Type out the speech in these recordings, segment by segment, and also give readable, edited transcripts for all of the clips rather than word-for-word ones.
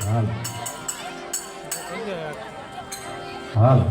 હાલ હાલ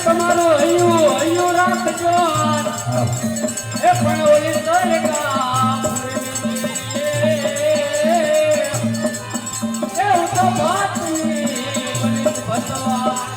તમારો હૈયું રાખજો એ પણ ઓલી સરકાર એ તો બાતની બતવા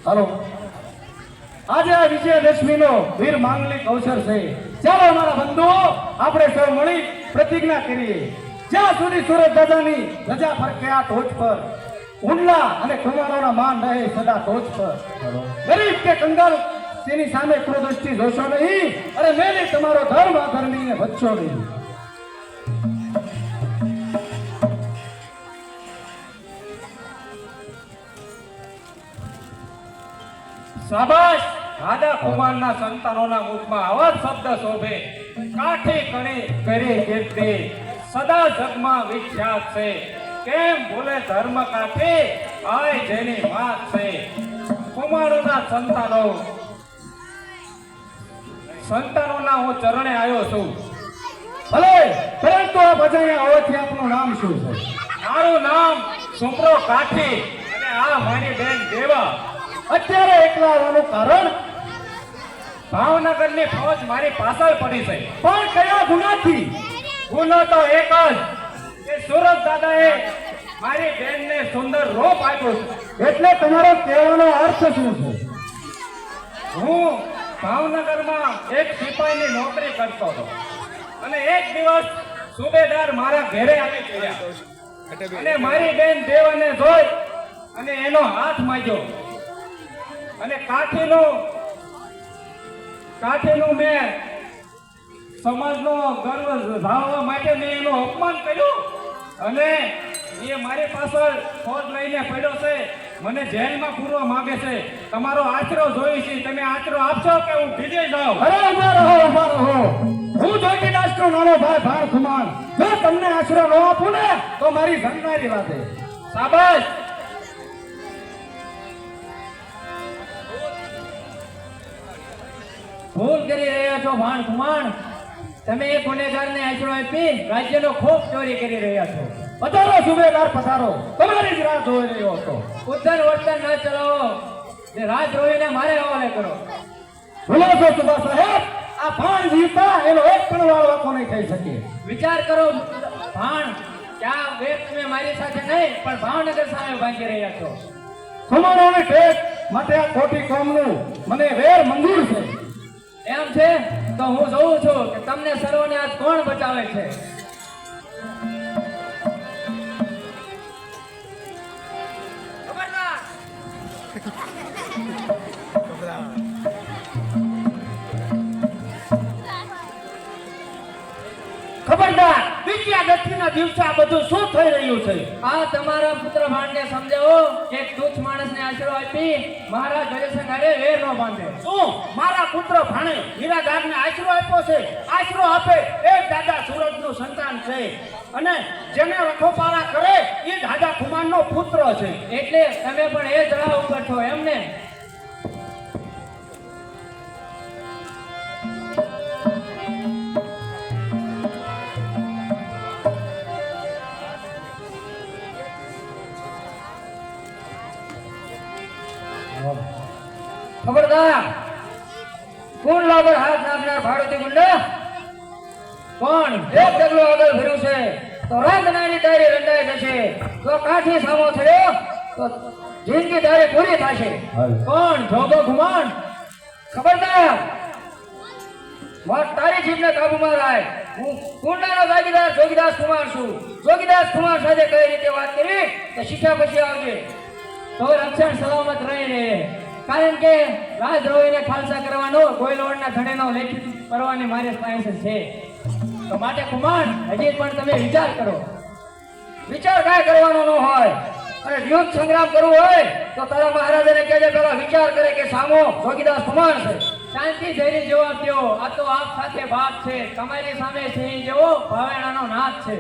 હાલો, આજે આ વિજયદશમીનો વીર માંગલિક અવસર છે. ચાલો અમારા બંધુઓ આપણે સૌ મળી પ્રતિજ્ઞા કરીએ. જ્યાં સુધી સુરત દાદાની ધજા ફરકે આ ટોચ પર, ઊંડલા અને કુમારોના માન રહે સદા ટોચ પર. ગરીબ કે કંગાલ તેની સામે ક્રોધૃષ્ટિ જોશો નહીં, અને મેલી તમારો ધર્મ અધર્મીને વધશો નહીં. શાબાશ! રાધા કુમારના સંતાનોના મુખમાં આવા જ શબ્દ શોભે. કાઠી કણી કરી કીર્તિ સદા જગમાં વિખ્યાત છે. કેમ ભૂલે ધર્મ કાઠી આય જેની વાત છે. કુમારોના સંતાનોના હું ચરણે આવ્યો છું. ભલે, પરંતુ આ બજાયા હોવાથી આપનું નામ શું છે? મારું નામ સુપ્રો કાઠી અને આ મારી બેન દેવા. અત્યારે એકલા આવવાનું કારણ? ભાવનગરની ફૌજ મારી પાછળ પડી છે. પણ કયા ગુનાથી? ગુનો તો એક જ કે સુરત દાદાએ મારી બેનને સુંદર રૂપ આપ્યું છે. એટલે તમારો કહેવાનો અર્થ શું છે? હું ભાવનગરમાં એક સિપાહીની નોકરી કરતો હતો અને એક દિવસ સુબેદાર મારા ઘરે આવી ગયા અને મારી બેન દેવાને જોઈ અને એનો હાથ માંગ્યો અને કાઠીનું મેં સમાજનો ગર્વ ધારવા માટે મેં એનું અપમાન કર્યું અને એ મારી પાછળ ફોજ લઈને પડ્યો છે. મને જેલમાં પૂરવા માંગે છે. તમારો આશરો જોઈ છે. તમે આશરો આપશો કે હું ભીજે જાઉં? અરે ઉભા રહો. હું જોગીદાસનો નાનો ભાઈ ભાણ ખુમાણ. જો તમને આશરો ન આપું ને તો મારી જન્મારી વાતે. શાબાશ! ભૂલ કરી રહ્યા છો ભાણ કુમાણ. તમે એક ગુનેગારને આશરો આપી રાજ્યનો ખોફ ચોરી કરી રહ્યા છો. પધારો સુબેદાર, પધારો. તમારી જ રાહ જોઈ રહ્યો હતો. ઉદ્ધર વર્તન ન ચલાવો ને રાજદ્રોહીને મારે હવાલે કરો. ભૂલો છો સુબા સાહેબ, આ ભાણ જીવતા એનો એક પણ વાળવાકો નહીં થઈ શકે. વિચાર કરો ભાણ, ક્યાં વેર તમે મારી સાથે નહીં પણ ભાવનગર સામે બાંધી રહ્યા છો. ખુમાણોની ટેક માટે આ ખોટી કોમનું મને વેર મંજૂર છે. એમ છે તો હું જોઉં છું કે તમને સર્વને આજ કોણ બચાવે છે. ખબરદાર! વિદ્યાદત્તીના દિવસે આ બધું શું થઈ રહ્યું છે? આ તમારા પુત્ર ભાણને સમજાવો કે એક તુચ્છ માણસને આશરો આપી મહારાજ હરિશંકરે વેર ન બાંધે. શું મારા પુત્ર ભાણે હીરાદારને આશરો આપ્યો છે? આશરો આપે એ દાદા સુરજનું સંતાન છે અને જેને રખોપાળા કરે એ દાદા કુમારનો પુત્ર છે. એટલે તમે પણ એ જ રાહ ઉપર છો એમને? ખબરદાર! કોણ લાગર હાથ નાખનાર ભારતીય ગુંડા? કોણ એક ડગલો આગળ ભર્યું છે તો રાંધનાની તારી રંડાઈ જશે. તો કાઠી સામો થયો તો જિંદગી તારી પૂરી થશે. કોણ જોગો ઘુમાણ? ખબરદાર! તારી જીભને કાબુમાં લાય. હું કુંડાનો જાગીદાર જોગીદાસ કુમાર છું. જોગીદાસ કુમાર સાથે કઈ રીતે વાત કરી તો શીખ્યા પછી આવજે તો રક્ષણ સલામત રહી રહે. કારણ કે રાજદ્રોહીને ખાલસા કરવાનો ગોયલવાડના ધડેનો લેખિત કરવાની મારી પાસે છે. તો માટે કુમાર હજી પણ તમે વિચાર કરો. વિચાર કાંઈ કરવાનો ન હોય અને યુદ્ધ સંગ્રામ કરવું હોય તો તારા મહારાજાને કહેજે પેલા વિચાર કરે કે સામો જોગીદાસ કુમાર છે. શાંતિ જઈને જવાબ દો. આ તો આપ સાથે વાત છે. તમારી સામે સિંહ જેવો ભાવેણાનો નાથ છે.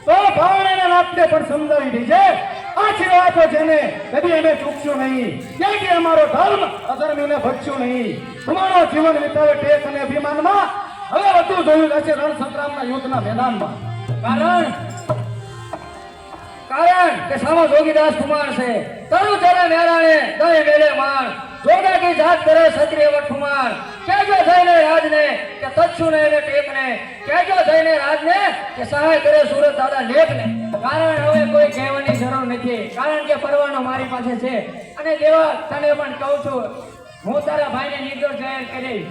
તો ભાવણાના નાથને પણ સમજાવી દેજે. આશરો આપ્યો જેને કદી એને ચૂકશું નહીં. કેમ કે અમારો ધર્મ અધર્મીને ભજશું નહીં. તમારો જીવન વિતાવે ટેક અને અભિમાનમાં. હવે બધું જોયું જશે રણ સંગ્રામના યુદ્ધના મેદાનમાં. કારણ કે સામો જોગીદાસ કુમાર છે. તરુ ચરે મેરાણે દય મેલે માર. જોગા કી જાત કરે ક્ષત્રિય વટ કુમાર. કેજો જઈને રાજને કે તત્સુ ને ટેકને. કેજો જઈને રાજને કે સહાય કરે સુરત દાદા લેખને. કારણ હવે કોઈ કહેવાની જરૂર નથી, કારણ કે પરવાનો મારી પાસે છે. અને દેવા તને પણ કહું છું, હું તારા ભાઈને નિર્દોષ જાહેર કરીશ.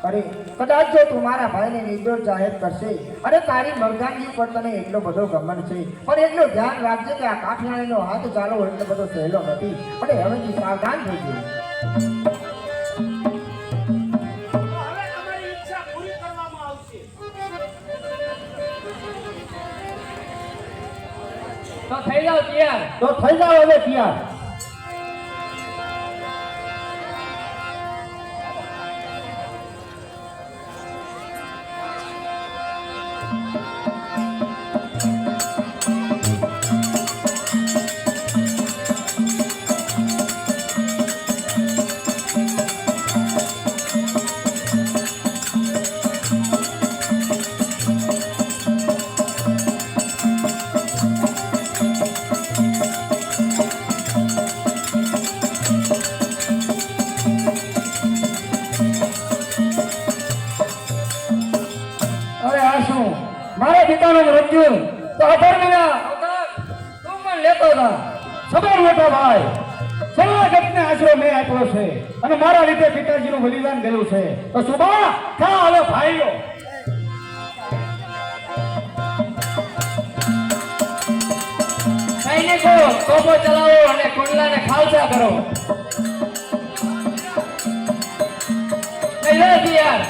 અરે કદાચ જો તું મારા ભાઈને નિર્દોષ જાહેર કરશે અને તારી મરદાનગી પર તને એટલો બધો ગમન છે, પણ એટલું ધ્યાન રાખજે કે આ કાઠિયાણીનો હાથ ચાલવો એટલો બધો સહેલો નથી. અને હવેથી સાવધાન થઈ ગયું. તો થઈ જાવ તૈયાર. તો થઈ જાવ હવે તૈયાર. મારા પિતાનું મૃત્યુ તો અધર્મીના અવતાર તું પણ લેતો હતા. સબર મોટા ભાઈ, સવા જગતને આશરો મેં આપ્યો છે અને મારા લીધે પિતાજીનું બલિદાન ગયું છે. તો સુબા ખા હવે ભાઈઓ. સૈનિકો તોપો ચલાવો અને કુંડલાને ખાલસા કરો. થઈ જાવ તૈયાર.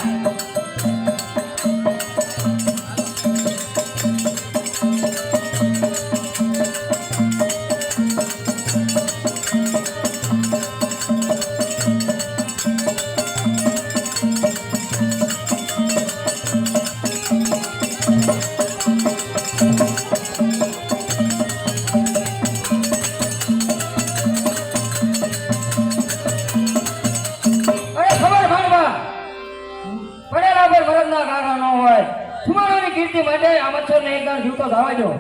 કીર્તિ માટે આ મચ્છરને એકદમ જીવતો ધાવા દો.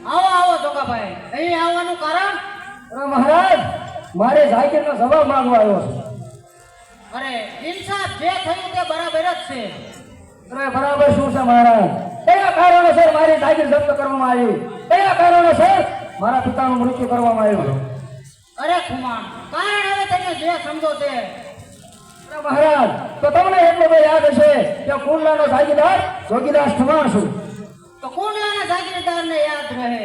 આવો આવો જોગાભાઈ, અહીં આવવાનું કારણ? અરે મહારાજ, મારે જાગીરનો જવાબ માંગવા આવ્યો છું. અરે ઇન્સાફ જે થયું તે બરાબર જ છે. અરે બરાબર શું છે મહારાજ? કયા કારણોસર મારી જાગીર જપ્ત કરવામાં આવી? કયા કારણોસર મારા પિતાનું મૃત્યુ કરવામાં આવ્યું? અરે ખુમાણ, કારણ હવે તમે જે સમજો તે. અરે મહારાજ, તો તમને એટલું તો યાદ હશે કે કુંડલાનો જાગીરદાર જોગીદાસ ઠુમાણ છું. તો કુંડલાના જાગીરદારને યાદ રહે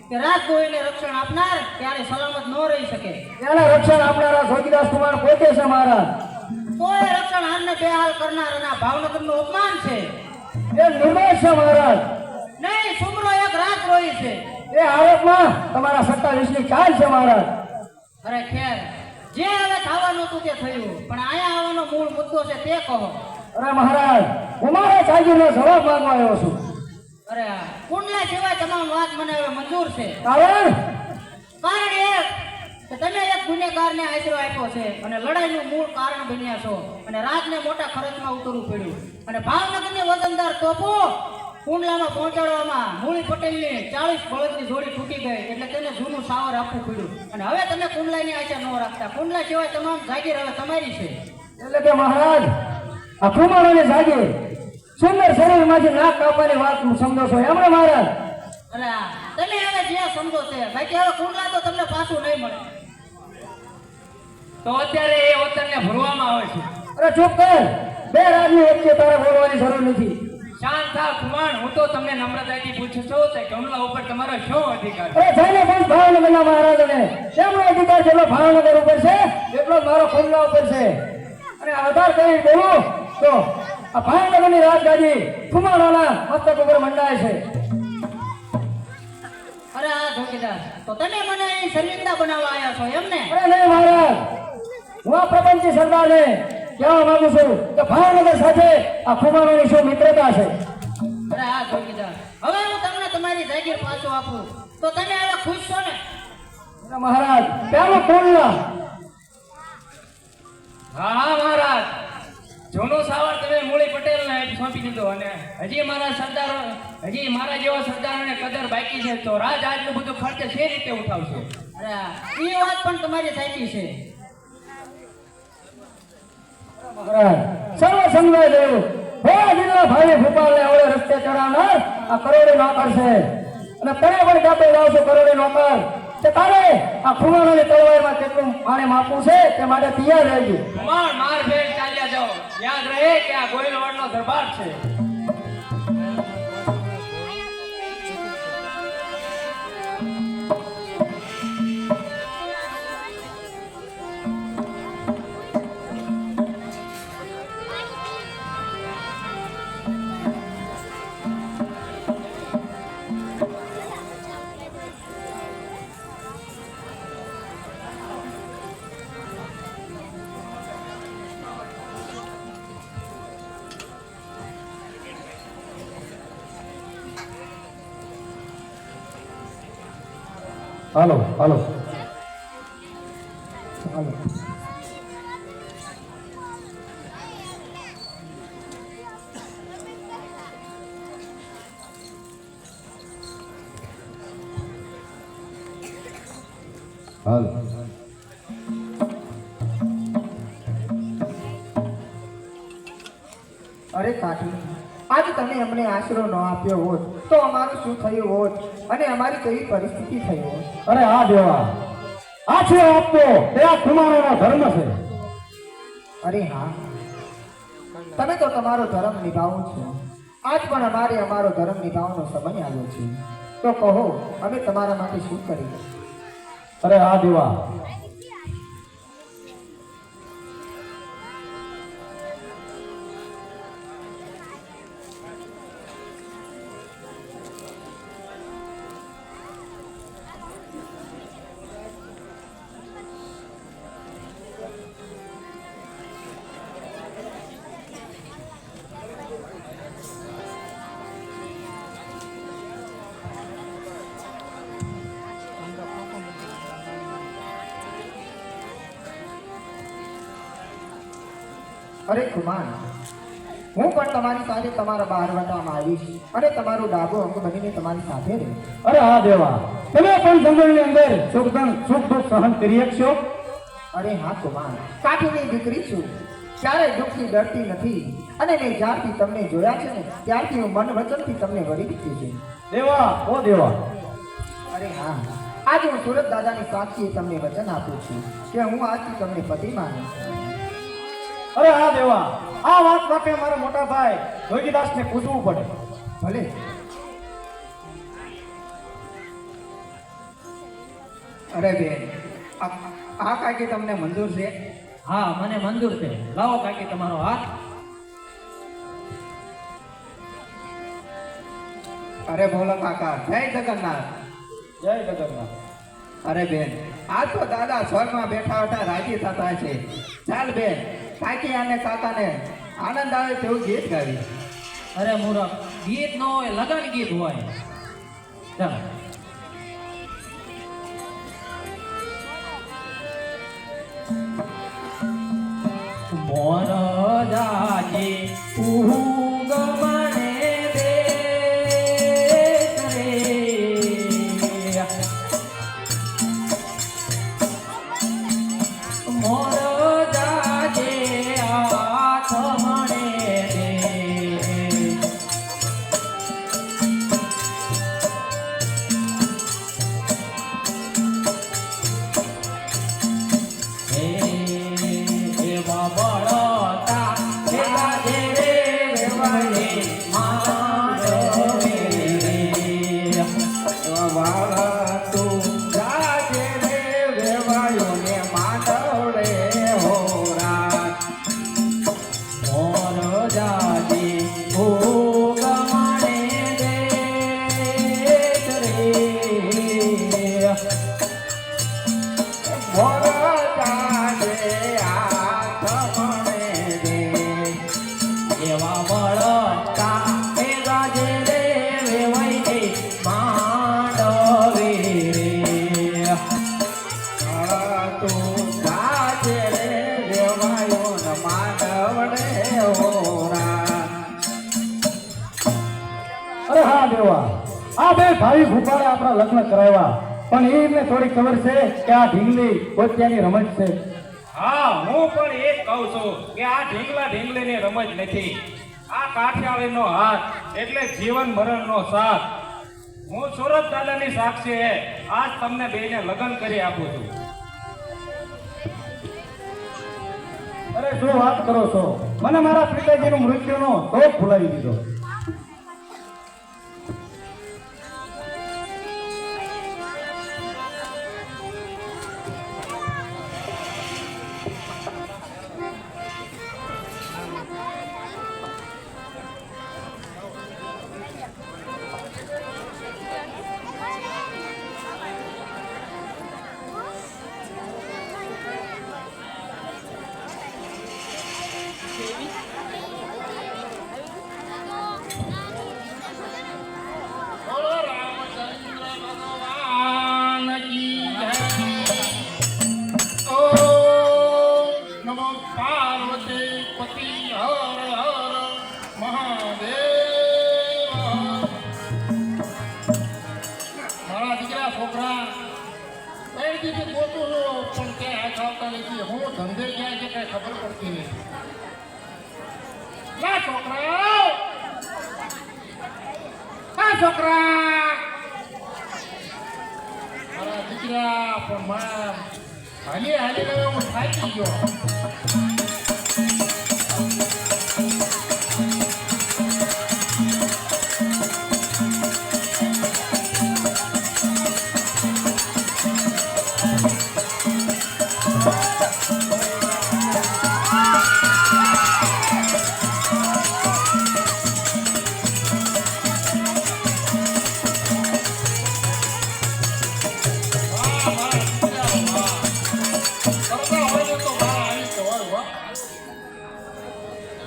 કે રાજગોઈને રક્ષણ આપનાર ત્યારે સલામત ન રહી શકે. એના રક્ષણ આપનારા જોગીદાસ ઠુમાણ પોતે છે મહારાજ. કોઈ રક્ષણ હારને બેહાલ કરનાર અને ભાવનગરનું અપમાન છે. એ નિર્દોષ છે મહારાજ. નહીં, સુમરો એક રાજદ્રોહી છે. એ આરોપમાં તમારા 27ની ચાલ છે મહારાજ. અરે ખેર, જે હવે થવાનું હતું તે થયું, પણ અહીંયા આવવાનો મૂળ મુદ્દો છે તે કહો. અરે મહારાજ, હું મારા જાગીરનો જવાબ માંગવા આવ્યો છું. અરે કુંડલા સિવાય તમામ વાત મને હવે મંજૂર છે. કારણ કારણ એ કે તમે એક ગુનેગારને આશરો આપ્યો છે અને લડાઈનું મૂળ કારણ બન્યા છો અને રાજને મોટા ખર્ચમાં ઉતરવું પડ્યું અને ભાવનગરની વજનદાર તોપો કુંડલામાં પહોંચાડવામાં મૂળી પટેલની 40 બળદની જોડી તૂટી ગઈ એટલે તેને જૂનું સાવર આપવું પડ્યું અને હવે તમે કુંડલાની આશા ન રાખતા. કુંડલા સિવાય તમામ જાગીર હવે તમારી છે. એટલે કે મહારાજ, આ ઠુમાણોની જાગીર સુંદર શરીરમાંથી નાક કાપવાની વાત સમજો છો એમણે મહારાજ? અરે તમે હવે જે સમજો તે બાકી હવે કુંડલા તો તમને પાછું નહીં મળે. તો અત્યારે એ વતનને ભરવામાં આવે છે. અરે ચૂપ કર, બે રાજની વચ્ચે તારે બોલવાની જરૂર નથી. શાંત થાવ કુમાર, હું તો તમને નમ્રતાથી પૂછું છું કે કમલા ઉપર તમારો શું અધિકાર છે? અરે જઈને પણ ભાવનગરના મહારાજાને તેમનો અધિકાર જેટલો ભાવનગર ઉપર છે એટલો જ મારો કુંડલા ઉપર છે. અને આધાર કરી બોલું તો આ ભાવનગરની રાજગાદી કુમારોના મસ્તક ઉપર મંડાય છે. અરે આ ધોકીદાર, તો તમે મને અહીં શર્મિંદા બનાવવા આવ્યા છો એમ ને? અરે નહીં મહારાજ, હું આ પ્રપંચી સરદારને કહેવા માંગુ છું કે ભાવનગર સાથે આ કુમારોની શું મિત્રતા છે. અરે આ ધોકીદાર, હવે હું તમને તમારી જાગીર પાછો આપું તો તમે હવે ખુશ છો ને? અરે મહારાજ, પેલો કુંડલા. હા હા મહારાજ, જૂનો સાવર તમે મૂળી પટેલને સોંપી દીધો અને હજી મારા જેવા સરદારોને કદર બાકી છે તો રાજ આટલું બધું ખર્ચ છે રીતે ઉઠાવશે? અરે એ વાત પણ તમારી સાચી છે. મહારાજ, સર્વ સમજાય દેવું ભોળા જિલ્લા ભાઈ ભૂપાલને આવડે રસ્તે ચડાવનાર આ કરોડી નોકર છે. અને તમે પણ કાપે જાવ છો કરોડી નોકર, તે તારે આ ખુમારોની તલવારમાં કેટલું પાણી માપવું છે તે માટે તૈયાર રહેજો. કુમાર માર ભેટ ચાલ્યા જાઓ, યાદ રહે કે આ ગોયલવાડનો દરબાર છે. હાલો હાલો હાલો. હાલો. અરે કાકી, આજ તમે અમને આશરો ન આપ્યો હોત તો અમારું શું થયું હોત અને અમારી કેવી પરિસ્થિતિ થઈ હોત? અરે આ દેવા, આછો આપતો તે આ કુમારોનો ધર્મ છે. અરે હા, તમે તો તમારો ધર્મ નિભાવો છો. આજ પણ અમારે અમારો ધર્મ નિભાવવાનો સમય આવ્યો છે. તો કહો, અમે તમારા માટે શું કરીએ? અરે આ દેવા, અરે કુમાર, હું પણ તમારી સાથે તમારા બહારવટામાં આવીશ અને તમારું ડાબો અંગ બનીને તમારી સાથે રહીશ. અરે આ દેવા, તમે પણ જંગલની અંદર સુખ દુઃખ સહન કરી શકશો? અરે હા કુમાર, કાઠીની દીકરી છું, ક્યારેય દુઃખથી ડરતી નથી. અને મેં જ્યારથી તમને જોયા છે ને ત્યારથી હું મન વચનથી તમને વળી દીધી છે. દેવા ઓ દેવા, અરે હા, આજે હું સુરત દાદાની સાક્ષીએ તમને વચન આપું છું કે હું આજથી તમને પતિ માનું છું. અરે આ દેવા, આ વાત માટે મારા મોટા ભાઈ જોગીદાસને પૂછવું પડે. ભલે. અરે બેન, આ કાકી તમને મંજૂર છે? હા મને મંજૂર છે. લાવો કાકી તમારો હાથ. અરે બોલો કાકા, જય જગન્નાથ. જય જગન્નાથ. અરે બેન, આજ તો દાદા સ્વર્ગમાં બેઠા બેઠા રાજી થતા છે. ચાલ બેન, કાકી અને કાકાને આનંદ આવે તેવું ગીત ગાવી. અરે મૂરખ, ગીત ન હોય, લગન ગીત હોય. ચાલો. મોર જાજે ઉગમણે દેશ રે, મોર જાજે આથમણે દેશ. એવા બળતા ભેગા જે રે ભાઈ ભૂપાળે આપણા લગ્ન કરાવ્યા, પણ એમને થોડી ખબર છે કે આ ઢીંગલી પોત્યાની રમત છે. હા, હું પણ એ જ કહું છું કે આ ઢીંગલા ઢીંગલીની રમત નથી. આ કાઠિયાવાડીનો હાથ એટલે જીવન મરણનો સાથ. હું સુરત દાદાની સાક્ષીએ આજ તમને બેને લગ્ન કરી આપું છું. અરે શું વાત કરો છો? મને મારા પિતાજીનું મૃત્યુનો શોક ભૂલાવી દીધો.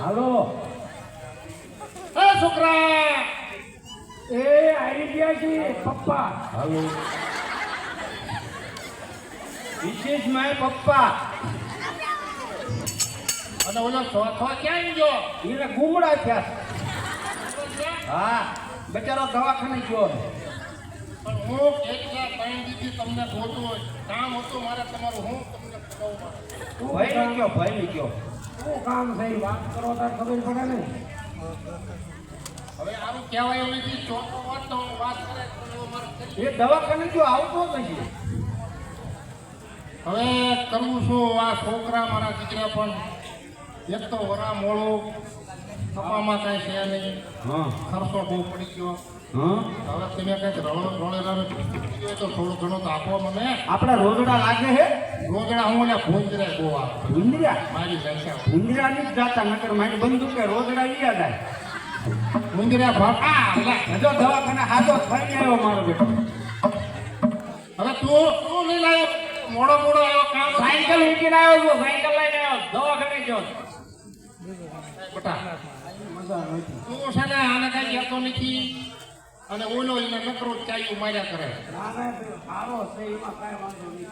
હાલો છોકરા, એ આવી ગયા છે પપ્પા. હાલો, વિશેષ માય પપ્પા. અને ઓલો ચોથો ક્યાં ગયો? એને ગુમડા થયા. હા, બચારો દવાખાને ગયો. પણ હું કેટલા ટાઈમ દીધી તમને ગોતું હોય, કામ હતું મારે તમારું, હું તમને કહું. ભાઈ ને કયો, ભાઈ ને કયો શું કામ છે? વાત કરો તાર ખબર પડે ને. હવે આનું કહેવાય એવું નથી. ચોથો વાત તો હું વાત કરે તો એવું મારે કરી. એ દવાખાને જો આવતો નથી. હવે કરવું શું? આ છોકરા મારા દીકરા પણ એક તો વરા મોડું, કપામાં કાંઈ છે નહીં, હા ખર્ચો બહુ પડી ગયો. હા, હવે તમે કંઈક રોળેલા તો થોડું ઘણું તો આપો મને. આપડા રોજડા લાગે હે. રોજડા હું ને ભૂંજરે બહુ આપું ભૂંદરા મારી સંખ્યા. ભૂંદરા ની જ જાતા, નકર મારી બંદૂકે રોજડા ઈયા જાય. ભૂંજરે ભાગા. હજો દવાખાને હાથો થઈને આવ્યો મારો બેટો. હવે તું નહીં લાવ્યો? મોડો આવ્યો કામ. સાયકલ મૂકીને આવ્યો છું, સાયકલ લઈને આવ્યો, દવાખાને ગયો. બેટા મજા નથી. તું છે ને આને કઈ કહેતો નથી, અને ઓલો એને નકરો ચાયું માર્યા કરે. સારો છે, એમાં કાંઈ વાંધો નહીં.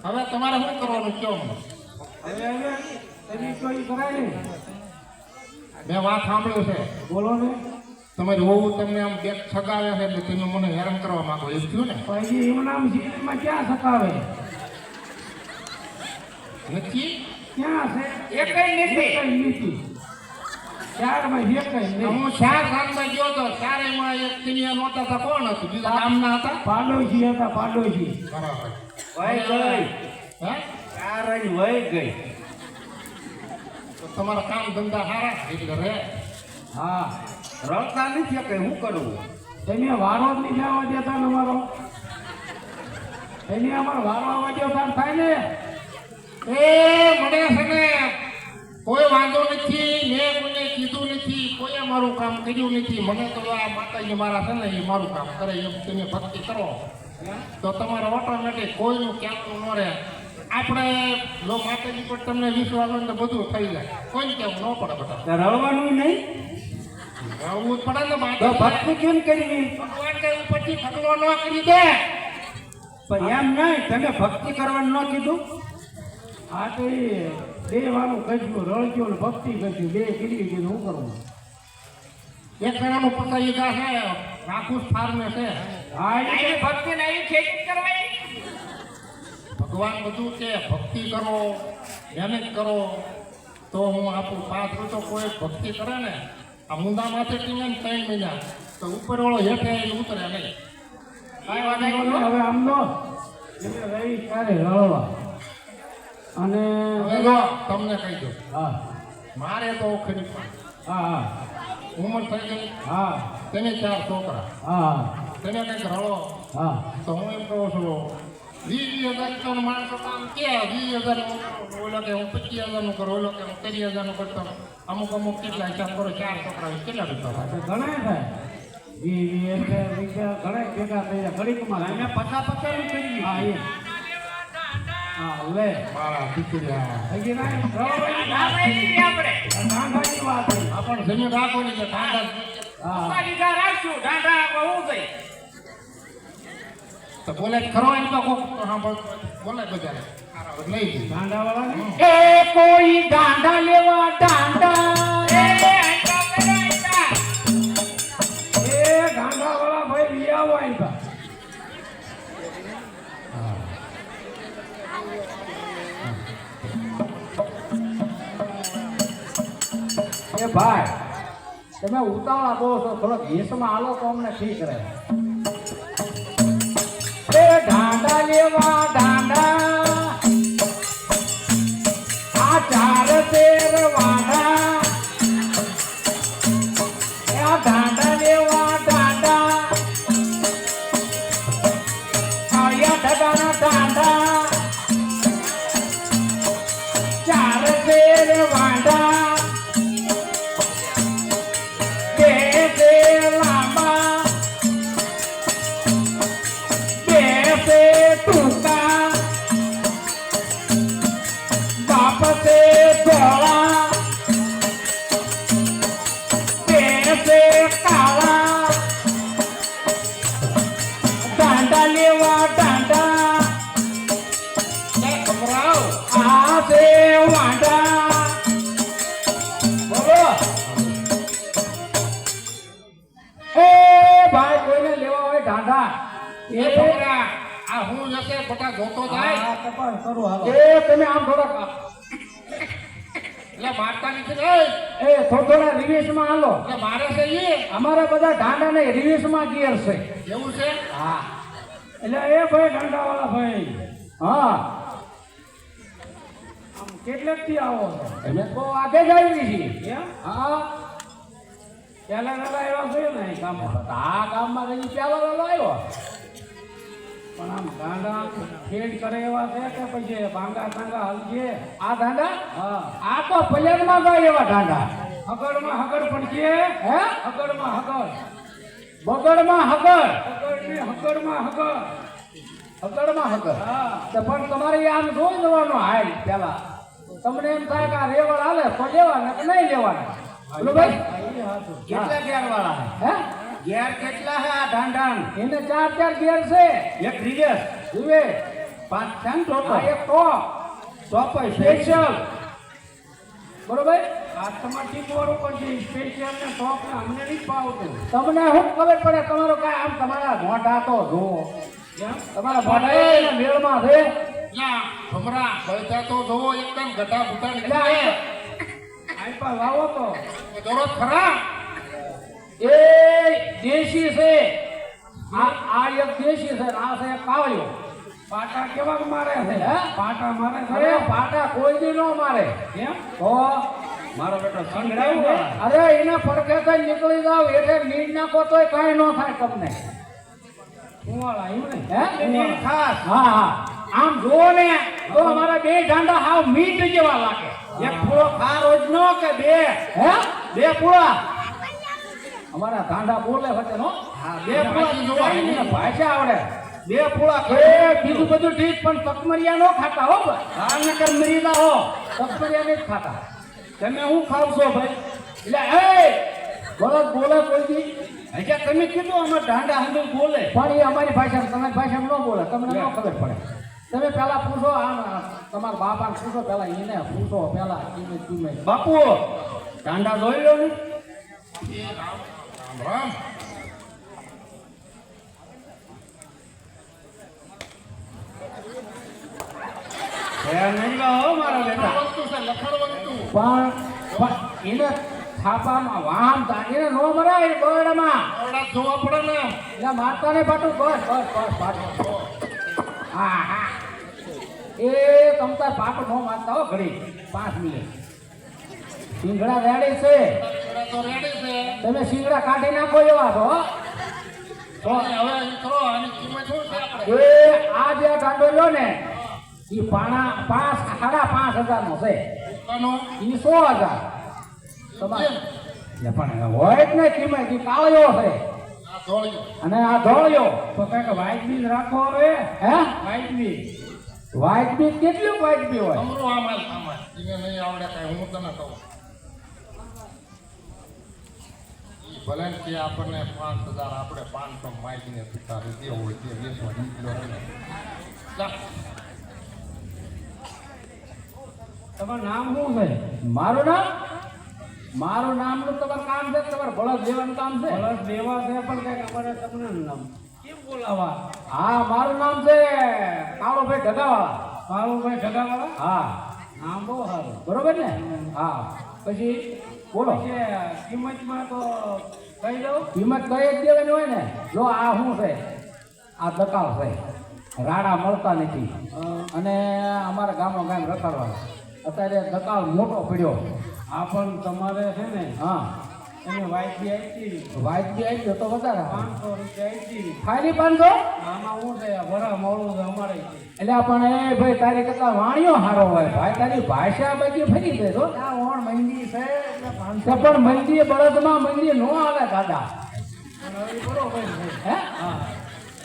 હવે તમારે શું કરવાનું કયો મને? હવે તમે તો ઈ કરાય ને. મેં વાત સાંભળ્યું છે, બોલો ને. તમારી વહુ તમને આમ બે સગાવે છે એટલે તમે મને હેરાન કરવા માંગો, એમ થયું ને? પછી એનું નામ જીવનમાં ક્યાં સતાવે? નથી ક્યાં છે? એકઈ નથી. ચારમાં એકઈ નહીં. હું 4 ગામમાં ગયો તો, 4 એક કિનિયા નહોતા હતા. કોણ હતું? બીજા ગામના હતા. પાડોશી હતા, પાડોશી. બરાબર. વહી ગઈ. હે? ચાર જ વહી ગઈ. તો તમારા કામ ધંધા સારા એટલે રે. હા, રડતા નથી કે શું કરવું? તમે વારો જ નહીં જવા દેતા ને અમારો. તમે અમારો વારો આવવા દો તાર થાય ને. એ મને છે ને કોઈ વાંધો નથી, મેં કોઈને કીધું નથી, કોઈએ મારું કામ કર્યું નથી. મને તો આ માતાજી મારા છે ને એ મારું કામ કરે, એમ તમે ભક્તિ કરો તો તમારે ઓટોમેટિક કોઈનું કહેવું ન રહે. આપણે જો માતાજી પર તમને વિશ્વાસ હોય તો બધું થઈ જાય, કોઈને કહેવું ન પડે. બધા રડવાનું નહીં. રહેવું જ પડે ને. તો માતા ભક્તિ કેમ કરી? ભગવાન કઈ ઉપરથી ઢગલો ન કરી દે. પણ એમ નહીં, તમે ભક્તિ કરવાનું ન કીધું. હા તો એ દેવાનું કહ્યું, રળજો ને ભક્તિ કહ્યું, બે કીધી કીધું શું કરવું? એક જણાનું પતાવી ગયા છે રાખું ફાર્મે છે હા એની ભક્તિ ને એની ખેતી કરવાની ભગવાન બધું કે ભક્તિ કરો મહેનત કરો તો હું આપું 5 રૂપિયા તો કોઈ ભક્તિ કરે ને આ મુંડા માથે ટીંગે ને 3 મહિના તો ઉપર વાળો હેઠે આવીને ઉતરે નહીં કાંઈ વાત નહીં. હવે આમનો એને રહી ક્યારે રળવા અને હવે જો તમને કહી દઉં હા મારે તો ખરી હા હા ઉંમર થઈ ગઈ હા તેને 4 છોકરા હા તેને કંઈક રળો હા તો હું એમ કહું છું 20,000 તો માણસો કામ કે 20,000 ઓલો કે હું 25,000 નું કરું ઓલો કે હું 30,000 નું કરતો અમુક કેટલા હિસાબ કરો 4 છોકરા હોય, કેટલા રૂપિયા થાય? ઘણા થાય ઘણા ભેગા થઈ જાય ઘડીકમાં અમે 50 નું કરી હા એ હા લે મારા દીકરા હજી ના રળવાની આપણે ઈ આપણે ડાંડાની વાત છે. આપણ જમીન રાખવાની છે ઠાંડા હા ઉપાધિકાર રાખશું ઢાંઢા આપણે હું થઈ તો બોલે જ ખરો એમ તો કોક તો સાંભળ બોલે બજારે લઈ જઈ ડાંડાવાળાને એ કોઈ ઢાંઢા લેવા ઢાંઢા એ આંટા પેલા આંટા એ ડાંડાવાળા ભાઈ લઈ આવો અહીં પર. એ ભાઈ તમે ઉતાવળા બહુ છો થોડોક હિસ્સમાં હાલો તો અમને ઠીક રહે એ ઢાંડા લેવા ઢાંડા આ 4 શેર વાડા એ આ ઢાંડા લેવા ઢાંડા કાળિયા ઢગાના ઢાંડા 4 શેર વાડા એ છોકરા આ હું જશે બટા જોતો જાય તમે આમ થોડાક એટલે મારતા નથી ને એ થોડા રિવેશમાં હાલો એટલે મારે છે ઈ અમારા બધા ઢાંડા ને રિવેશમાં ગિયર છે એવું છે હા એટલે એ ભાઈ ઢાંડા વાળા ભાઈ હા આમ કેટલેક થી આવો છો? અમે તો આગે જ આવી છીએ એમ? હા પેલા વેલા એવા જોયું ને અહીં ગામમાં આ ગામમાં રહી પેલા વેલો આવ્યો પણ આમ ઢાંડા ખેડ કરે એવા છે કે પછી ભાંગા ભાંગા હલજે આ ઢાંડા હા આ તો પલ્યારમાં જાય એવા ઢાંડા હગડમાં હગડ પણ છે હે હગડમાં હગડ બગડમાં હગડ હગડમાં હગડ હગડમાં હગડ હા તો પણ તમારે આમ જોઈ જવાનો હાલ પેલા તમને એમ થાય કે આ રેવડ હાલે તો લેવાના કે નહીં લેવાના બોલો ભાઈ કેટલા ગેર વાળા હે ગેર કેટલા હે આ ઢાંઢાન એને 4 ગેર છે એક રિવર્સ જુએ 5 છે ટોટલ એક ટોપ સ્પેશિયલ બરોબર આ તમાર ટીમ વાળો પણ છે સ્પેશિયલ ને ટોપ ને અમને નહીં પાવતું તમને શું ખબર પડે તમારો કાય આમ તમારા મોઢા તો જો તમારા મોઢા એ મેળમાં છે ના ભમરા બળતા તો જોવો એકદમ ગટા બુટા એટલે નીકળે આઈ પા લાવો તો દોરો ખરા એ દેશી છે આ એક દેશી છે આ છે કાળિયો પાટા કેવા મારે છે હે પાટા મારે છે અરે પાટા કોઈ દી નો મારે એમ તો મારો બેટો સંગડાવ અરે એના પડકે તો નીકળી જાવ એટલે નીડ નાખો તોય કાઈ નો થાય તમને કુવાળા એવું ને હે નીડ ખાસ હા હા આમ જો ને તો અમારા બે ઢાંડા હાવ મીટ જેવા લાગે એક પૂળો ખા રોજ નો કે બે હે બે પૂળા અમારા ઢાંડા બોલે વચ્ચે નો હા બે પૂળા ભાષા આવડે બે પૂળા એ બીજું બધું ઠીક પણ તકમરિયા નો ખાતા હો હા નકર મરીદા હો તકમરિયા નહીં ખાતા તમે હું ખાવ છો ભાઈ એટલે એ બોલે કોઈ દી હજી તમે કીધું અમારા ઢાંડા હંદુ બોલે પણ એ અમારી ભાષા તમારી ભાષામાં ન બોલે તમને ન ખબર પડે તમે પેલા પૂછો આમ તમારા બાપાને પૂછો પેલા એને પૂછો પેલા તમે બાપુ ઢાંડા જોઈ લો ને રામ રામ એ નહીં ગાઓ મારા બેટા. લખણવંતુ પણ એને થાપામાં વાહન તાકીને નો મરાય બરડામાં. ઓરડા જોવા પડે ને એટલે માતાને પાટું બસ પાટું. હા હા એ તમતા પાટું નો મારતા હો ઘડી 5 મિનિટ. સિંગડા રેડી છે, ઓરડા તો રેડી છે તમે સિંગડા કાઢી નાખો એવા છો હો. તો હવે એમ કરો આની કિંમત શું છે આપણે એ આ જે ગાંડો લ્યો ને એ 5,500 નો છે. દુકાનો એ 100,000 તમારે એટલે પણ હોય જ ને કિંમત. એ કાળિયો છે આ ધોળિયો અને આ ધોળિયો. તો કઈક વ્હાઈટ બીજ રાખો હવે. હે વ્હાઈટ બીજ. વ્હાઈટ બી કેટલું વ્હાઈટ બી હોય? અમરો આમાલ એને નહીં આવડે કાંઈ હું તને કહું ઈ ભલે ને કે આપણને 5,000 આપણે 500 માઇકને પીતા દેવો હોય તે વેચવા નીકળ્યો હોય ને. જા. તમારું નામ શું છે? મારું નામનું તમારું કામ છે, તમારે બળદ દેવાનું કામ છે. બળદ દેવા છે પણ કઈક અમારે તમને નામ કેમ બોલાવા? હા મારું નામ છે કાળુભાઈ ઢગાવાળા. કાળુભાઈ ઢગાવાળા. હા નામ બહુ સારું. બરોબર ને? હા પછી બોલો. કે કિંમતમાં તો કહી દઉં. કિંમત કઈ જ દેવાની હોય ને. જો આ શું છે, આ દકાળ છે, રાડા મળતા નથી અને અમારા ગામમાં ગામ રખાડવાના. અત્યારે દકાળ મોટો પડ્યો. આ પણ તમારે છે ને હા એને વ્હાઈટ બી આપી. વાઇટ બી આવી ગયો તો વધારે 500 રૂપિયા આપી. ખાલી 500. આમાં શું છે ભરા મોડું છે અમારે. એટલે પણ એ ભાઈ તારી કરતા વાણિયો હારો હોય ભાઈ. તારી ભાષા બધી ફરી દે તો આ ઓણ મહેંદી છે એટલે 500. તો પણ મંદી બળદમાં મંદી નો આવે દાદા. અને હવે ઈ બરોબર છે. હે હા.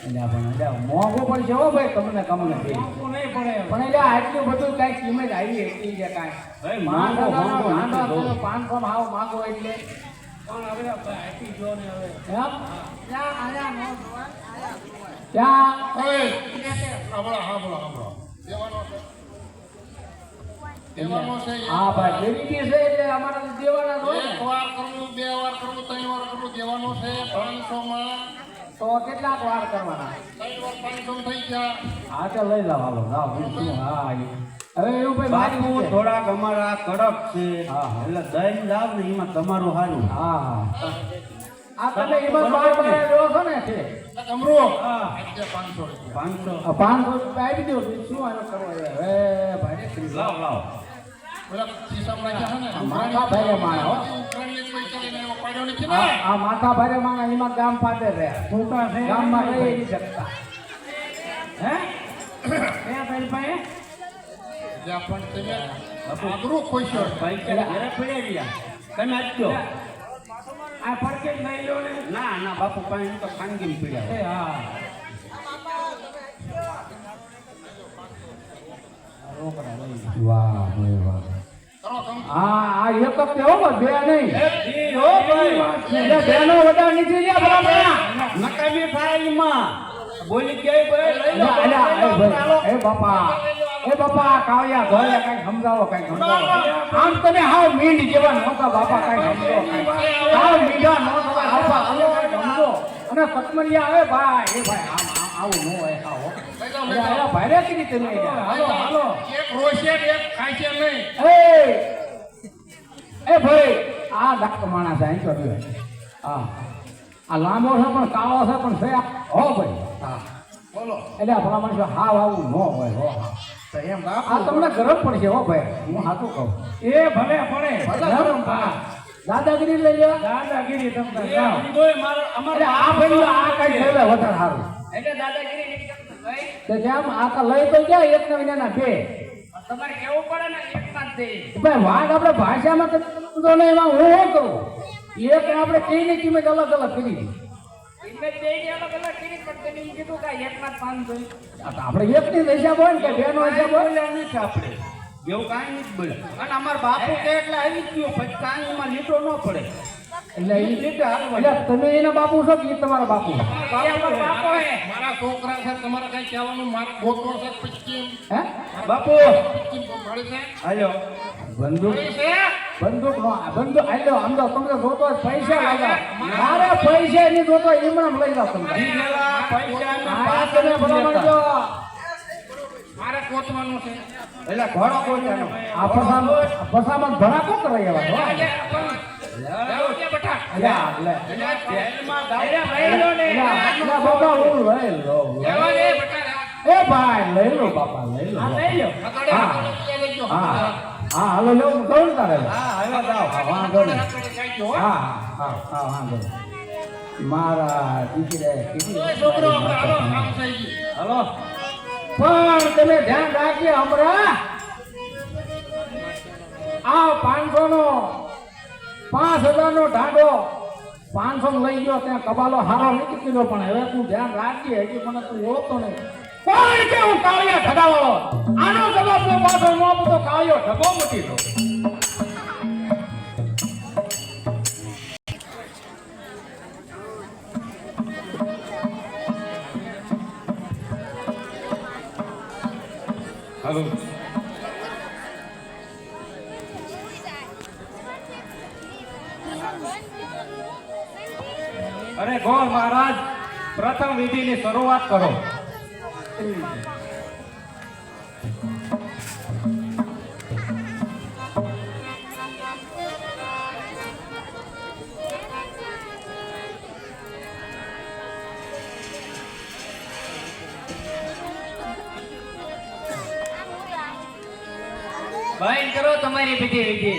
એટલે પણ એટલે મોંઘું પડશે હો ભાઈ તમને કમને ભાઈ. મોંઘું નહીં પડે. પણ એટલે આટલું બધું કાંઈ કિંમત આવી એટલી છે કાંઈ. ભાઈ માંગો, માંગો, માંગો. 500 માં હાવ માંગો એટલે પણ હવે આપી જો ને હવે. એમ? ત્યાં આયા નો ત્યાં ઓય સાંભળો સાંભળો સાંભળો દેવાનો છે દેવાનો છે હા ભાઈ ગરીબી છે એટલે અમારે તો દેવાના જ હોય એક ને. વાર કરવું 2 વાર કરવું 3 વાર કરવું દેવાનો છે 500 માં તો કેટલાક વાર કરવાના? 3 વાર 500 થઈ ગયા હા તો લઈ જાવ હાલો જાઓ બીજું શું? હા હવે એવું ભાઈ મારી બાપુ રીતે. થોડાક અમારા કડક છે હા, હા. એટલે દઈને જાવ ને એમાં તમારું સારું. હા હા આ તમે એમાં બાર લો છો ને છે. અમરો હા. આજે 500 રૂપિયા 500 આ 500 રૂપિયા આપી દો બીજું શું આનો કરવો છે? હવે ભાઈ શ્રી લાવ લાવ. પેલા હિસાબ રાખ્યા છે ને માથા ભારે માણસ હો. ઉત્તરાયણની પૈસા લઈને એવો પાડ્યો નથી આ ને આ માથા ભારે માં એમાં ગામ પાતે રહ્યા. છૂટા છે ગામમાં રહી નહીં શકતા. હે ક્યાં તારી પાસે? જ્યાં પણ તમે આબરૂ ખોઈશો પૈસા ઘરે પડ્યા રહ્યા. તમે આપજો. આ ફરકે જ લઈ લો ને. ના ના બાપુ પાસે તો ખાનગી પડ્યા. એ હા. વાહ ભાઈ વાહ. કરો કમ આ એક જ તે હો બસ, બે નહીં. ઈ હો ભાઈ. એટલે બેનો વધારે નીચે ગયા ભલામણા. નકામી થાય એમાં. બોલી ક્યાંય ભાઈ લઈ લો. અલ્યા, અલ્યા, એ ભાઈ, એ બાપા કાળિયા ધોળિયા કઈ સમજાવો કઈ સમજાવો. આમ તમે હાવ મીંડ જેવા નહોતા બાપા કઈ સમજો કઈ. હાવ મીંડા નહોતા બાપા હવે કઈ સમજો. અને પતમલિયા આવે ભાઈ એ ભાઈ આમ આવું ન હોય ખાઓ. અલ્યા, ભાઈરે કીધી તમે હાલો હાલો. એક રોશે ને એક ખાય છે નહીં એ ભાઈ આ ડાક્ટર માણસ અહીં તો રહ્યો. હા આ લાંબો છે પણ કાળો છે પણ છે હો ભાઈ. હા બોલો એટલે આ ભલા માણસો હાવ આવું ન હોય હો. તો એમ આ તમને ગરમ પડશે હો ભાઈ, હું સાચું કહું. એ ભલે પડે. ગરમ હા. દાદાગીરી લઈ લેવા. દાદાગીરી તમને એ જાઓ. સમજોય મારો એટલે અમારે આ ભાઈ આ કઈ લેવે વધારે સારું. એટલે દાદાગીરી નહીં કરતા ભાઈ. તે જેમ આ તો લઈ તો ગયા એક ને વિનાના બે. તમારે કેવું પડે ને એકમાં જ દે. ભાઈ વાત આપણે ભાષામાં સમજો ને એમાં હું શું કરું? એક આપણે કઈને કિંમત અલગ અલગ કરી દીધી. કિંમત બેયની અલગ અલગ કરી પણ તમે ઈ કીધું કે એકમાં જ 500. આ તો આપણે એકની જ હિસાબ હોય ને કે બેનો હિસાબ હોય. બોલ્યા નથી આપણે. એવું કાંઈ નથી બોલ્યા. અને અમારા બાપુ કે એટલે આવી જ ગયો. પછી કાંઈ એમાં લીટો ન પડે. એટલે તમે એના બાપુ છો કે ઈ તમારા બાપુ? એ અમારો બાપો હે. મારા છોકરા છે તમારે કઈ કહેવાનું મારે ગોતવો છે પશ્ચિમ હે બાપુ પશ્ચિમ મળે છે હાલો. બંદૂક મળે છે બંદૂક નો બંદૂક આલ્યો આમ તો તમને જોતો હોય પૈસા લાગા. મારે પૈસા નહીં જોતો એમણામ લઈ જાવ તમે. ઈ પેલા પૈસા ને આ પાછળ તમે ભલા લેતા. માણસો. મારે ગોતવાનો છે એટલે ઘોડો ગોત્યાનો આ ફસામાં ઘણા કોક રહી એવા હો. અલ્યા, લે. અલ્યા, બાપા હું લઈ લો. એ ભાઈ લઈ લો બાપા લઈ લો. હા હાલો લો હું કહું ને તારે. હા વાંધો નહીં. હા વાંધો નહીં. મારા દીકરે છોકરો હાલો કામ થઈ ગયું હલો પણ તમે ધ્યાન રાખજો હમણાં આ 500 નો 5000 નો ઢાંડો 500 નો લઈ ગયો ત્યાં કબાલો હારો નથી કીધો પણ હવે તું ધ્યાન રાખજે હજી મને તું ઓળખતો નહીં કોણ કે હું કાળિયા ઠગાવાળો આનો જવાબ નો પાછો નો આપું તો કાળિયો ઠગો મટી દો હાલો અરે ગોળ મહારાજ પ્રથમ વિધિની શરૂઆત કરો. બંધ કરો તમારી વિધિ.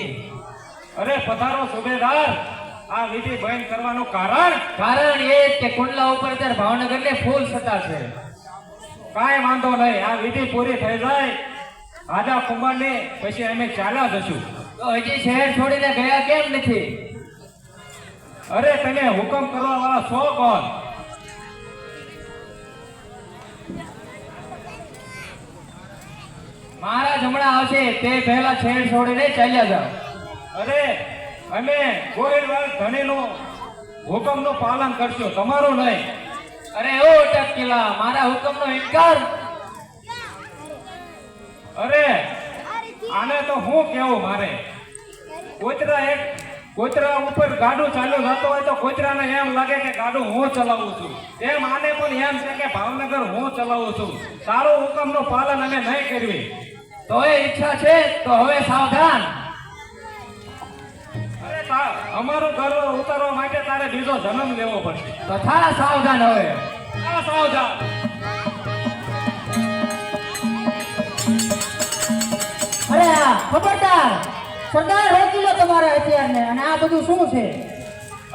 અરે પધારો સુબેદાર, આ વિધિ બંધ કરવાનું કારણ કારણ એ જ કે કુંડલા ઉપર અત્યારે ભાવનગર ને ફૂલ સત્તા છે. કાંઈ વાંધો નહીં, આ વિધિ પૂરી થઈ જાય આજા કુંભારને પછી અમે ચાલ્યા જશું. તો હજી શહેર છોડીને ગયા કેમ નથી? અરે તને હુકમ કરવા વાળા છો કોણ? મહારાજ હમણાં આવશે તે પહેલા શહેર છોડીને ચાલ્યા જાઓ. અરે અમે ગોહિલવાડ ધણીનું હુકમનું પાલન કરશું, તમારું નહીં. અરે ઓ ટપકીલા, મારા હુકમનો ઇનકાર. અરે આને તો હું કેવું મારે કોતરા ઉપર ગાડું ચાલુ થતો હોય તો કોતરાને એમ લાગે કે ગાડું હું ચલાવું છું, એમ આને પણ એમ છે કે ભાવનગર હું ચલાવું છું. તારું હુકમનું પાલન અમે નહીં કરવી. તો એ ઈચ્છા છે તો હવે સાવધાન. અરે અમારું ઘર ઉતારવા માટે તારે બીજો જન્મ લેવો પડશે. તો થા સાવધાન હવે. આ સાવધાન. અરે આ ખબરદાર સરદાર રોકી લો તમારા હથિયારને. અને આ બધું શું છે?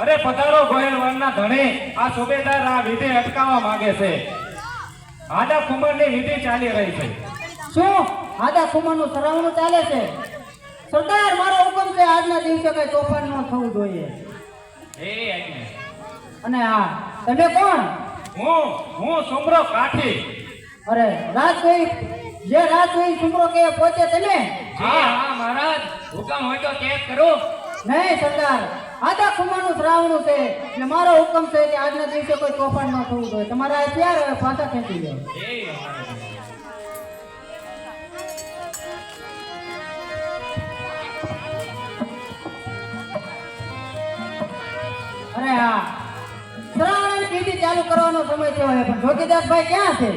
અરે પધારો ગોહિલવાડના ધણી, આ સુબેદાર આ વિધિ અટકાવવા માંગે છે. આદા કુંભારની વિધિ ચાલી રહી છે. શું આદા કુમારનું સરાવનું ચાલે છે? સરદાર મારો હુકમ છે આજના દિવસે કઈ તોફાન ન થવું જોઈએ. એ આજ્ઞા. અને આ તમે કોણ? હું સુમરો કાઠી. અરે રાજભાઈ, જે રાજભાઈ સુમરો કે પહોંચે તમે? હા મહારાજ, હુકમ હોય તો કેદ કરો. નહીં સરદાર, આદા કુમારનું શ્રાવણું છે એટલે મારો હુકમ છે કે આજના દિવસે કોઈ તોફાન ન થવું જોઈએ. તમારા હથિયાર હવે પાછા ખેંચી લો. અરે હા, શ્રાવણની વિધિ ચાલુ કરવાનો સમય થયો છે પણ જોગીદાસભાઈ ક્યાં છે?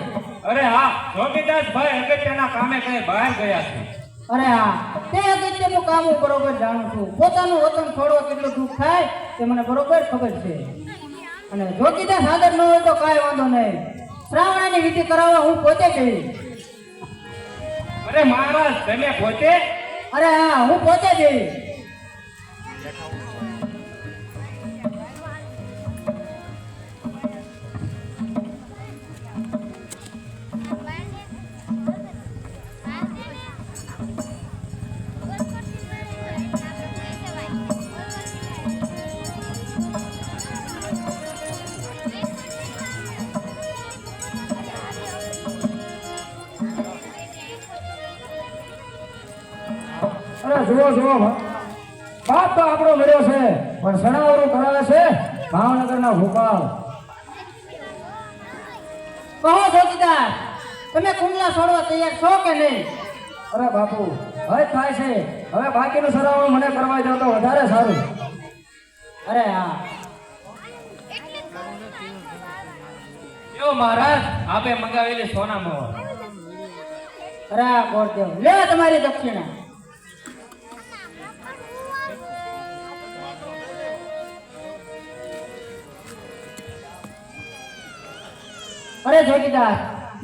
અરે હા, જોગીદાસભાઈ અગત્યના કામે કઈ બહાર ગયા છે. અરે હા, તે અગત્યનું કામ હું બરોબર જાણું છું. પોતાનું વતન છોડવા કેટલું દુઃખ થાય તે મને બરોબર ખબર છે. અને જોગીદાસ હાજર ન હોય તો કાંઈ વાંધો નહીં, શ્રાવણની વિધિ કરાવવા હું પોતે જઈશ. અરે મહારાજ તમે પોતે? અરે હા, હું પોતે જઈશ. અરે જુઓ બાપ તો આપણો મળ્યો છે પણ સણાવરું કરાવે છે ભાવનગરના ભોપાલ. કહો જોગીદાસ, તમે કુંડલા છોડવા તૈયાર છો કે નહીં? અરે બાપુ હવે થાય છે, હવે બાકીનું સરાવણ મને કરવા જાવ તો વધારે સારું. અરે હા, જો મહારાજ, આપે મંગાવેલી સોના મોહર. અરે આ ગોરદેવ લે તમારી દક્ષિણા. અરે જોગીદાર,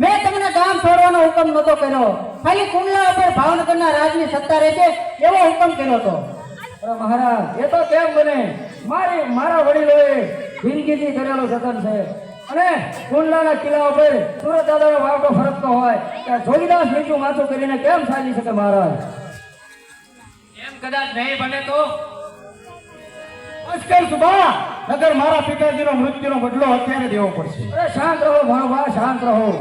મેં તમને ગામ છોડવાનો હુકમ નતો કર્યો, ખાલી કુંડલા ઉપર ભાવનગરના રાજની સત્તા રહેશે એવો હુકમ કર્યો હતો. અરે મહારાજ, એ તો કેમ બને? મારા વડીલોએ જિંદગીથી કરેલું જતન છે, અને કુંડલાના કિલ્લા ઉપર સુરત દાદાનો વાવડો ફરકતો હોય ત્યાં જોગીદાસ નીચું માથું કરીને કેમ ચાલી શકે મહારાજ? એમ કદાચ નહીં બને તો અસ્કર સુબા, નગર મારા પિતાજીનો મૃત્યુનો બદલો અત્યારે દેવો પડશે. અરે શાંત રહો ભાણુભા, શાંત રહો.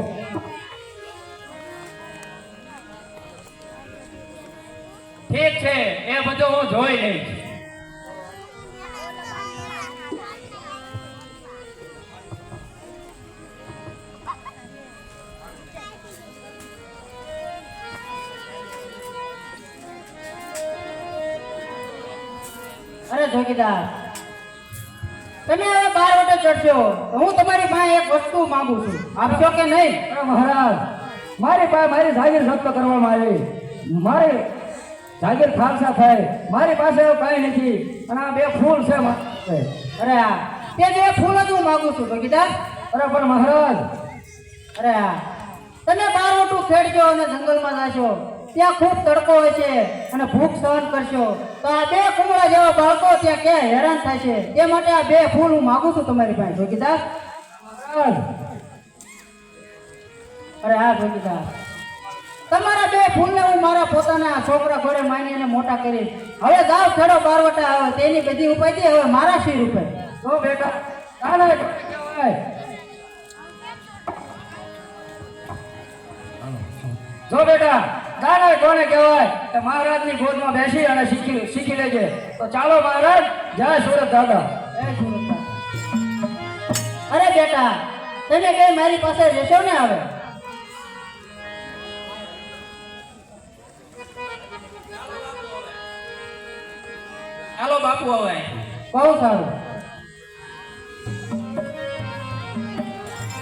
ઠીક છે, એ બધું હું જોઈ લઈશ. અરે જોગીદાર, તમે હવે 12 વટે ચડશો તો હું તમારી પાસે એક વસ્તુ માંગુ છું, આપશો કે નહીં? અરે મહારાજ, મારી પાસે મારી જાગીર જપ્ત કરવામાં આવી, મારી જાગીર ખાલસા થાય, મારી પાસે એવું કાંઈ નથી, અને આ 2 ફૂલ છે મારી પાસે. અરે આ તે બે ફૂલ જ હું માંગુ છું જોગીદાર. અરે પણ મહારાજ, અરે આ તમે 12 વટું ખેડજો અને જંગલમાં જશો, ત્યાં ખૂબ તડકો હોય છે અને ભૂખ સહન કરશો, તો આ 2 કુંવળા જેવા બાળકો ત્યાં ક્યાં હેરાન થાય છે, તે માટે આ 2 ફૂલ હું માંગુ છું તમારી પાસે જોગીદાર. મહારાજ, અરે હા જોગીદાર, તમારા 2 ફૂલને હું મારા પોતાના છોકરા ઘરે માનીને મોટા કરીશ. હવે જાવ ખેડો બારવટા આવે તેની બધી ઉપાયથી હવે મારા શિર ઉપર. તો બેટા કાલે કહેવાય, જો બેટા દાના કોને કહેવાય કે મહારાજની ગોદમાં બેસી અને શીખી લેજે. તો ચાલો મહારાજ, જય સુરત દાદા. અરે બેટા, તમે કઈ મારી પાસે રહેશો ને હવે? ચાલો બાપુ હવે. બહુ સારું.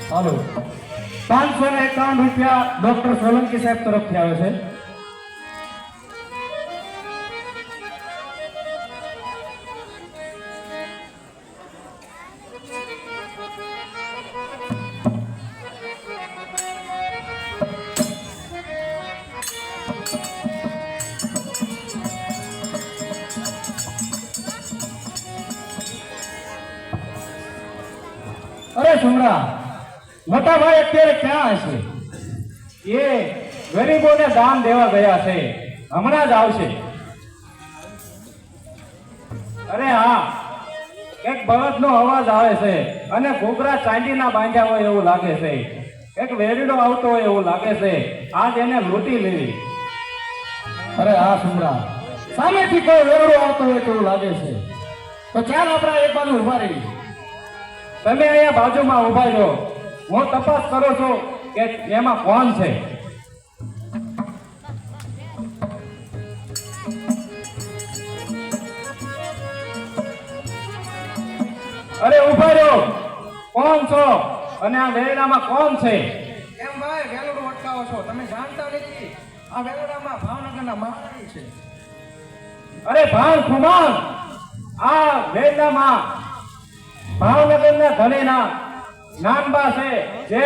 હાલો, 551 રૂપિયા ડોક્ટર સોલંકી સાહેબ તરફથી આવે છે. અરે સુમરા, મોટા ભાઈ અત્યારે ક્યાં હશે? એ ગરીબોને દાન દેવા ગયા છે, હમણાં જ આવશે. અરે હા, એક બળદનો અવાજ આવે છે અને ઘૂઘરા ચાંદીના બાંધ્યા હોય એવું લાગે છે. એક વેરડો આવતો હોય એવું લાગે છે, આજ એને લૂંટી લેવી. અરે હા સુમરા, સામેથી કોઈ વેરડો આવતો હોય તેવું લાગે છે. તો ચાલ આપણે એક બાજુ ઉભા રહી. તમે અહીંયા બાજુમાં ઉભા રહો, હું તપાસ કરું છું કે એમાં કોણ છે. અરે ઉભા રહો, કોણ છો અને આ વેરડામાં કોણ છે? કેમ ભાઈ વેલડું અટકાવો છો? તમે જાણતા નથી આ વેલડામાં ભાવનગરના મહારાણી છે. અરે ભાન ખુમાન, આ વેરડામાં ભાવનગરના ધણીના નાનબા છે જે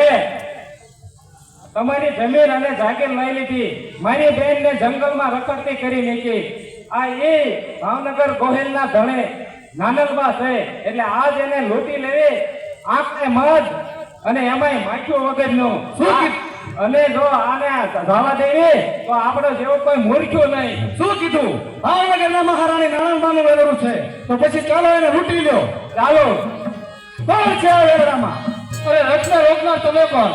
તમારી જમીન અને જાગીર લઈ લીધી, મારી બેનને જંગલમાં રખડતી કરી નાખી. આ એ ભાવનગર ગોહિલના ધણે નાનલબા છે, એટલે આજ એને લૂંટી લેવી આંખે મધ અને એમાંય માખ્યું વગરનું. અને જો આને જવા દેવી તો આપણો જેવો કોઈ મૂર્ખ્યો નહીં. શું કીધું? ભાવનગરના મહારાણી નાનલબાનું વેલડું છે, તો પછી ચાલો એને લૂંટી લ્યો. ચાલો. કોણ છે આ વેલડામાં? અરે રચના રોકનાર તમે કોણ?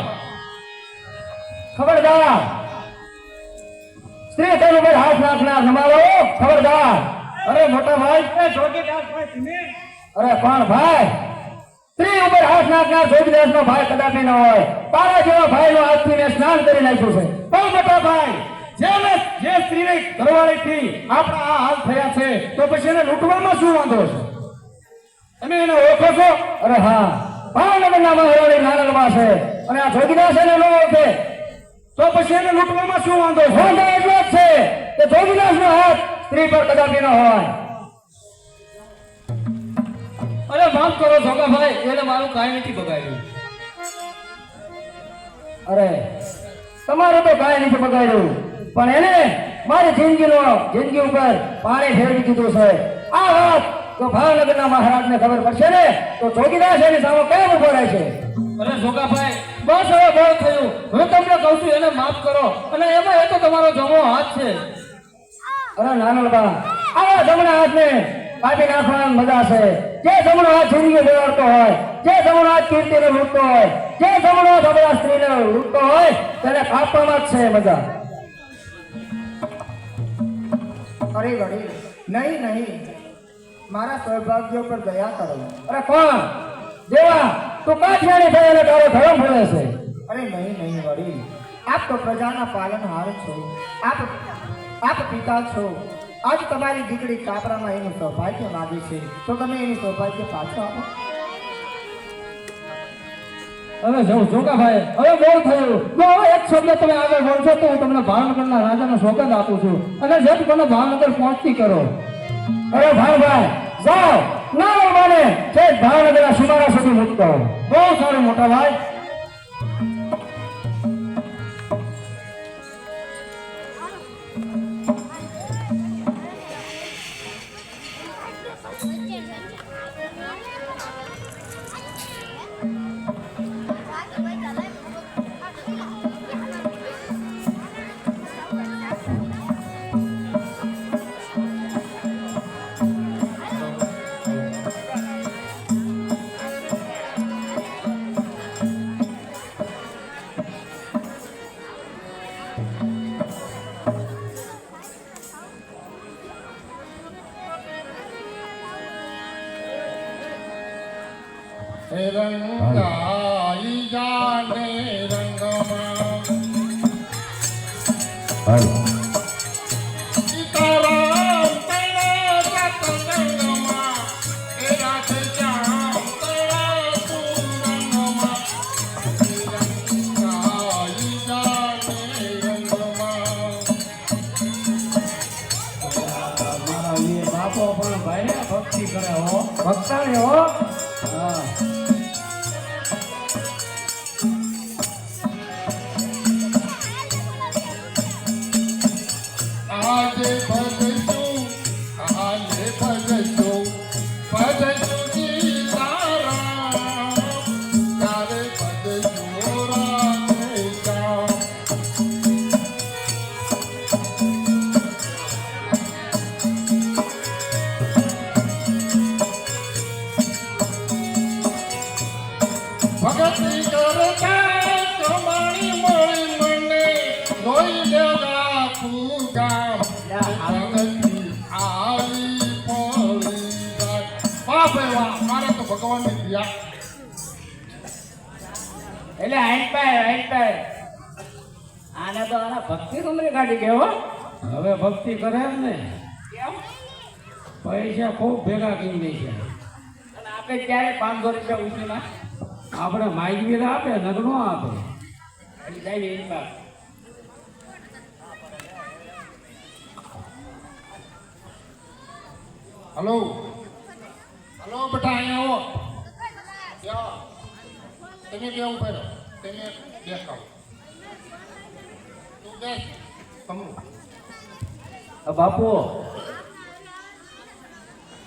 ખબરદાર, સ્ત્રી ધન ઉપર હાથ નાખનાર તમારો ખબરદાર. અરે મોટા ભાઈ, જોગીદાસ ભાઈ તમે? અરે કોણ ભાઈ? સ્ત્રી ઉપર હાથ નાખનાર જોગીદાસ નો ભાઈ કદાપી ન હોય. તારા જેવા ભાઈ નો આજથી મેં સ્નાન કરી નાખ્યું છે. પણ મોટા ભાઈ, જે સ્ત્રીની ઘરવાળીથી આપણા આ હાલ થયા છે, તો પછી એને લૂંટવામાં શું વાંધો છે? તમે એને ઓળખો છો? અરે હા, ભાવનગરના મહારાણી નાનલબા છે, અને આ જોગીદાસ એને ન ઓળખે તો પછી એને લૂંટવામાં શું વાંધો છે? વાંધો એટલો જ છે કે જોગીદાસનો હાથ સ્ત્રી પર કદાપી ન હોય. અરે માફ કરો જોગાભાઈ, એને મારું કાંઈ નથી બગાડ્યું. અરે તમારું તો કાંઈ નથી બગાડ્યું, પણ એને મારી જિંદગી ઉપર પાણી ફેરવી દીધું છે. આ વાત તો ભાવનગરના મહારાજને ખબર પડશે ને તો જોગીદાસ એની સામે કેમ ઉભો રહે છે? અરે જોગાભાઈ, બસ હવે બહુ થયું. હું તમને કહું છું એને માફ કરો. અને એમાં એ તો તમારો જમો હાથ છે. અરે નાનલબા, આવા જમણા હાથને કાપી નાખવાની મજા છે. જે જમણો હાથ જિંદગી બગાડતો હોય, જે જમણો હાથ કીર્તિને લૂંટતો હોય, જે જમણો હાથ આપણા સ્ત્રીને લૂંટતો હોય તેને કાપવામાં જ છે મજા. અરે વડીલ, નહીં નહીં, મારા સૌભાગ્ય પર દયા કરો. અરે કોણ દેવા, તું કાઠિયાણી થઈ અને તારો ધર્મ ભૂલે છે? અરે નહીં નહીં વડીલ, આપ તો પ્રજાના પાલનહાર છો. આપ પિતા છો. આજ તમારી દીકરી કાપરામાં એનું સૌભાગ્ય માગે છે તો તમે એનું સૌભાગ્ય પાછું આપો. હવે જોગાભાઈ, હવે બહુ થયું. જો હવે એક શબ્દ તમે આગળ બોલશો તો હું તમને ભાવનગરના રાજાનો સોગંદ આપું છું અને જટ મને ભાવનગર પહોંચતી કરો. અરે ભાઈ જાઓ, ના માને છે ભાવનગરના સુમારા સુધી મૂકતો. બહુ સારું મોટા ભાઈ. રંગાઈ જાને રંગમાં સીતારામ તેરા રંગમાં એ રાધે શ્યામ તેરા તું રંગમાં રંગાઈ જાને રંગમાં. મારા વીર બાપો પણ ભાઈને ભક્તિ કરે હો. ભક્તાણી હો. હા. આજે ભજશું સીતારામ, તારે ભજશું રાધે શ્યામ. ભગતી કરતા કમાણી મળી મને જોઈ લેવા પૂજામ. ભગતી આવી પડી જાય. વાહ ભાઈ વાહ, મારે તો ભગવાનની દયા. એટલે આઈન આને તો આના ભક્તિ કમરી કાઢી ગયો. હવે ભક્તિ કરે એમ ને, પૈસા ખૂબ ભેગા કરી દે છે. અને આપણે ક્યારે 500 રૂપિયા ઉછીના આપણે માગવી આપે નગનો આપે. એટલે જાય એની વાત. હલો હલો બેટા, અહીંયા આવો. યા, તમે બે ઉભા રહો. તમે દેખાવ. તું બેસ. કમરું. બાપુ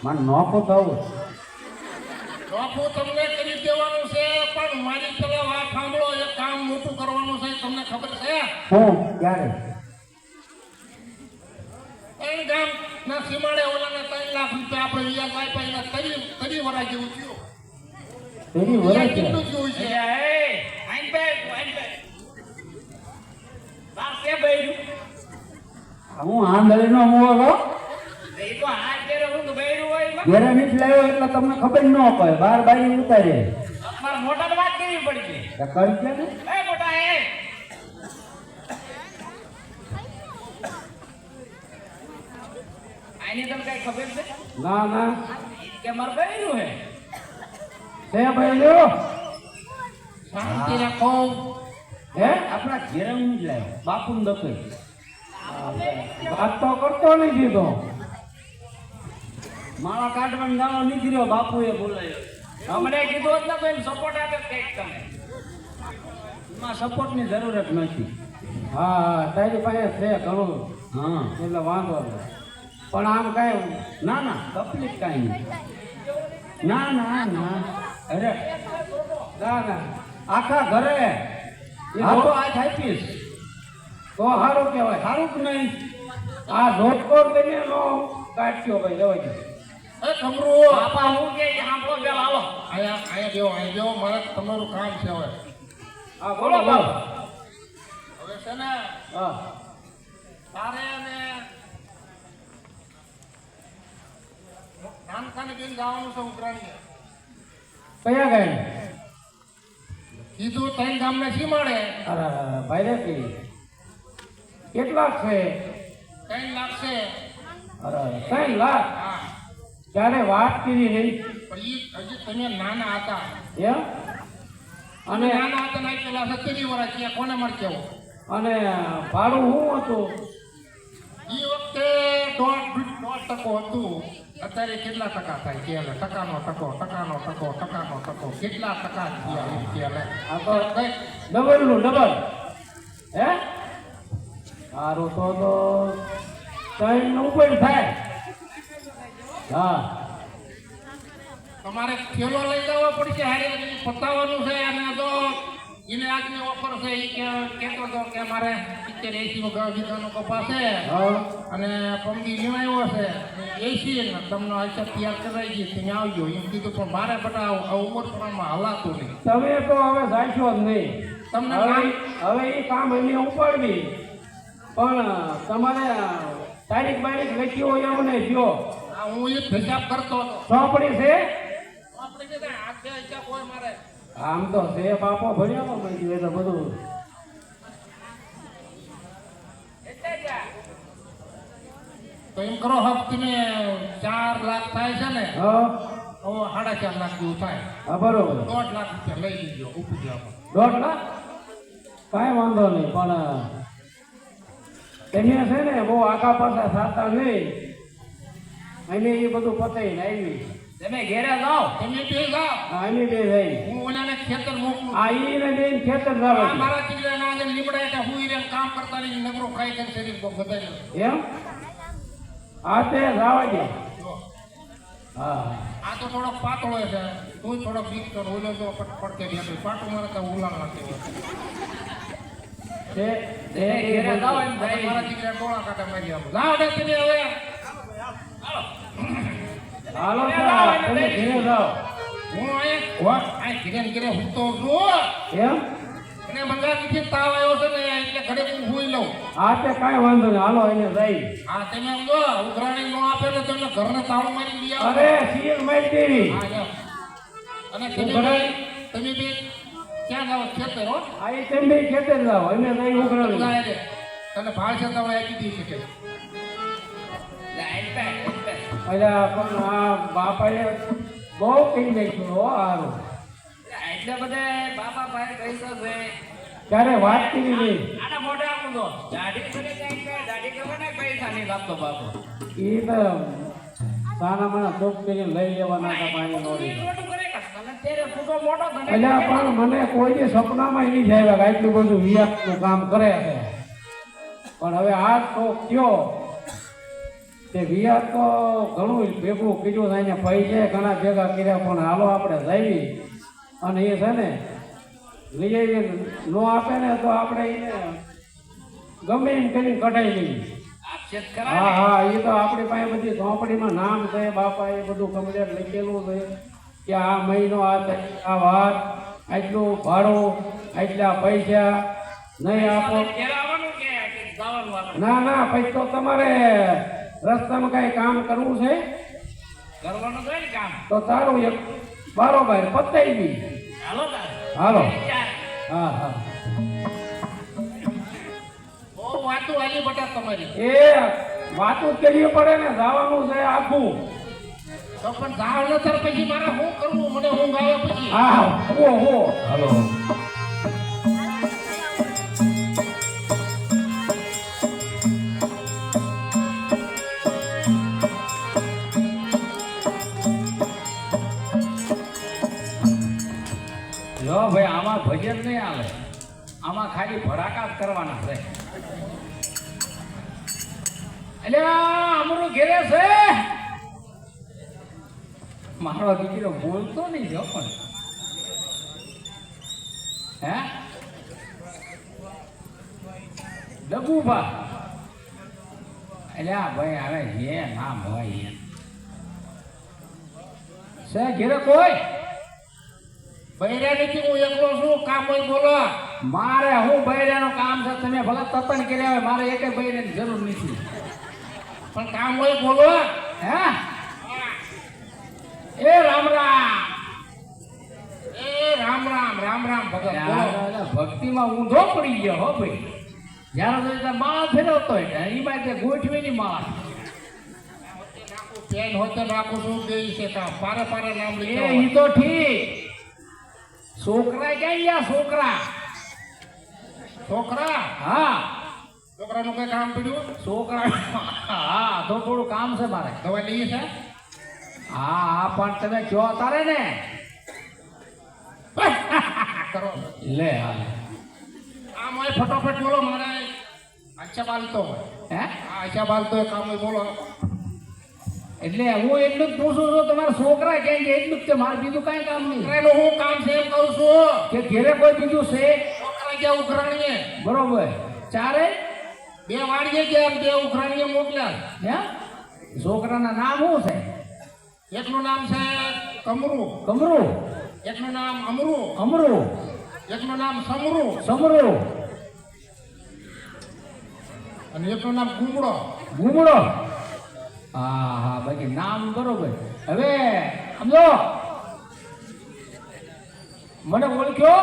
મને નોખો થવું. નોખું તમને કરી દેવાનું છે, પણ મારી પેલા વાત સાંભળો. એક કામ મોટું કરવાનું છે, તમને ખબર છે? હું ક્યારે એ ગામ ના સીમાડે ઓલાને 3 લાખ રૂપિયા આપણે વ્યાજ આપ્યા, એના તરી વરા જેવું થયું. તેની વ્યાજ વરસ છે. કેટલું થયું છે? હું આંધળી નો મોવો ઘેરે નીચ લાવ્યો એટલે તમને ખબર ન પડે. બાર બારી ઉતારે મોટા વાત કરવી પડી છે. કરી છે ને. મોટા આની તમને કઈ ખબર છે ના ના કે મારું બહેરું હે? તે ભાઈ લ્યો. શાંતિ રાખો. હે આપણા ઘેરે હું જ લાવ્યો બાપુ ને દખે વાત તો કરતો નથી તો માળા કાઢવાનો દાડો નીકળ્યો બાપુએ બોલાયો અમને કીધું જ નતું એમ સપોર્ટ આપે કંઈક તમે એમાં સપોર્ટની જરૂરત નથી હા તારી પાસે છે ઘણું હા એટલે વાંધો નહીં પણ આમ કાંઈ ના ના તકલીફ કાંઈ નહીં ના ના ના અરે ના ના આખા ઘરે આ તો આજ આપીશ તો સારું કહેવાય સારું કે નહીં આ ધોતકોર કરીને નો કાઢ્યો ભાઈ જવા દે એ કમરો બાપા હું કે સાંભળો બે હાલો અહીંયા દેવો મારે તમારું કામ છે હવે હા બોલો બોલો હવે છે ને હા તારે અને નાનકાને બેન જવાનું છે ઉઘરાણીએ કયા ગયા કીધું ત્રણ ગામને સીમાડે અરે ભાઈ રે કે કેટલાક છે 3 લાખ છે અરે 3 લાખ હા ત્યારે વાત કરી નહીં પણ ઈ હજી તમે નાના હતા એમ અને અને નાના હતા ને પેલા 70 વર્ષ થયા કોને મળે કેવું અને ભાડું શું હતું ઈ વખતે 1.5% હતું અત્યારે કેટલા ટકા થાય કે એટલે ટકાનો ટકો કેટલા ટકા થયા એમ કે એટલે આ તો કઈ ડબલ નું ડબલ હે સારું તો 3 નું ઉપર થાય હા તમારે ખેલો લઈ જવો પડશે હારે પતાવવાનું છે અને જો એને આજની ઓફર છે એ કહેતો હતો કે મારે 70-80 વીઘાનો કપાસ છે હા અને પંગી લેવાયો છે 80 ને તમને આશા તૈયાર કરાવી ગઈ તમે આવજો એમ કીધું પણ મારે બટા આ ઉંમર પ્રમાણમાં હલાતું નહીં તમે તો હવે જાશો જ નહીં તમને હવે એ કામ એને ઉપાડવી પણ તમારે તારીખ બારીખ લખી હોય અમને જો આ હું એ હિસાબ કરતો હતો ચોપડી છે આપણે કે હાથે હિસાબ હોય મારે આમ તો છે બાપો ભણ્યો મળી તો બધું તો એમ કરો હક તમે 4 લાખ થાય છે ને હા હવે 4.5 લાખ જેવું થાય હા બરોબર 1.5 લાખ રૂપિયા લઈ લીજો ઉપજામાં 1.5 લાખ કાંઈ વાંધો નહીં પણ તમે છે ને બહુ આગા પાછા થતા નહીં અને એ બધું પતાઈને આવી તમે ઘેરે જાઓ તમે બે જાઓ આની બે થઈ હું ઓલાને ખેતર મોકલું આ ઈને બેન ખેતર આ જવા મારા ચીકલાના આગળ લીમડા એટલે હું ઈને કામ કરતા નહીં નગરો ખાઈ કરી શરીર બધાય એમ આ તે જવા દે હા આ તો થોડોક પાતળો છે તું થોડોક બીક કર ઓલો તો પડકે બેઠો પાટું મારે તો ઉલાણ નાખે તે તે ઘેરે જાઓ એમ ભાઈ મારા ચીકલા ટોળા કાઢે મારી આપ જાઓ ને તમે હવે હાલો સાહેબ, તમે ઘરે જાઓ હું આ ઘરે હું તો છું એમ અને મંગાવી તાવ આવ્યો છે ને એટલે ઘરે હું હુઈ લઉં આ તે કાંઈ વાંધો નહીં હાલો એને જઈ હા તમે એમ જો ઉઘરાણી નો આપે તો તમને ઘરને તાળું મારી લઈ આવો અરે સીએમ મારી દેવી હા એમ. અને તમે ઉઘરાણી? બે ક્યાં જાઓ ખેતર હો આ એ તેમ બે ખેતર જાઓ અમે જઈ ઉઘરાણી જાય છે તને ભાળ છે તો આપી દઈ શકે અલ્યા પણ આ બાપાએ બહુ કહી નાખ્યું હો હારું એટલે બધે બાપા ભાઈ પૈસા છે ત્યારે વાત કરી નહીં આના મોઢે આપું તો દાઢી મને કઈ દાઢી કરવા ના પૈસા નહીં લાગતો બાપો એ તો સાના માના ચોક કરીને લઈ લેવાના હતા પાણી નોડી મોટું કરે કે તને તેરે ફૂટો મોટો તને અલ્યા પણ મને કોઈ દી સપનામાં નહીં જાય કે આટલું બધું વિયાતનું કામ કરે છે પણ હવે આ તો કયો તે વિયાત તો ઘણું ભેગું કીધું થાય ને પૈસે ઘણા ભેગા કર્યા પણ હાલો આપણે જઈએ અને એ છે ને લઈ આવીએ નો આપે ને તો આપણે એને ગમે એમ કરીને કઢાઈ લઈએ આક્ષેપ હા કરાવે હા એ તો આપણી પાસે બધી ચોપડીમાં નામ છે બાપા એ બધું કમ્પ્લેટ લખેલું છે કે આ મહિનો આ વાત આટલું ભાડું આટલા પૈસા નહીં આપો ઘેર આવવાનું કે જવાનું આપણે ના ના પછી તો તમારે રસ્તામાં કઈ કામ કરવું છે કરવાનું હોય ને કામ તો તારું એક બારોબાર પતાઈ દી હાલો તારે હાલો ચાલ. હા હા બહુ વાતું આલી બટા તમારી એ વાતું કરવી પડે ને જવાનું છે આખું તો પણ જાવ ન થર પછી મારે શું કરવું મને ઊંઘ આવે પછી હા હો હો હાલો હાલે આમાં ખાલી ભડાકા જ કરવાના છે એટલે અમારું ઘેરે છે મારો દીકરો બોલતો નહીં જો પણ હે ડબુભા એટલે ભાઈ હવે જે નામ હોય છે ઘેરે કોઈ બૈરા નથી, હું એકલો છું. કામ હોય બોલો. મારે હું બૈરાનું કામ છે તમે ભલે તપન કર્યા હોય મારે એકે બૈરાની જરૂર નથી પણ કામ હોય બોલો. હે એ રામ રામ એ રામ રામ રામ રામ ભગત બોલો. ભક્તિમાં ઊંધો પડી ગયો હો ભાઈ જ્યારે તો માળા ફેરવતો હોય એમાં તે ગોઠવેલી માળા પેન હોતે નાખું છું બે છે કામ પારે પારે નામ એ લીધો ઈ તો ઠીક છોકરા ક્યાં ગયા છોકરા છોકરા હા છોકરાનું કઈ કામ પડ્યું? છોકરા હા તો થોડું કામ છે મારે દવા લઈએ છે? હા હા પણ તમે કયો તારે ને કરો લે હાલ આમ હોય ફટાફટ બોલો. મારે અચ્છા બાલતો હોય. હે હા અચ્છા બાલતો હોય કામ હોય બોલો. એટલે હું એટલું જ પૂછું છું તમારા છોકરા ક્યાં ગયા એટલું જ છે મારે બીજું કાંઈ કામ નહીં છોકરાનું હું કામ છે એમ કહું છું. કે ઘેરે કોઈ બીજું છે છોકરા ગયા ઉઘરાણીએ, બરોબર ચારે બે વાડીએ ગયા, બે ઉઘરાણીએ મોકલ્યા. હે છોકરાના નામ શું છે એકનું નામ છે કમરું, કમરું એકનું નામ અમરું, અમરું એકનું નામ સમરું સમરું અને એકનું નામ ગુમડો. ઘૂમડો હા હા બાકી નામ બરોબર હવે સમજો મને ઓળખ્યો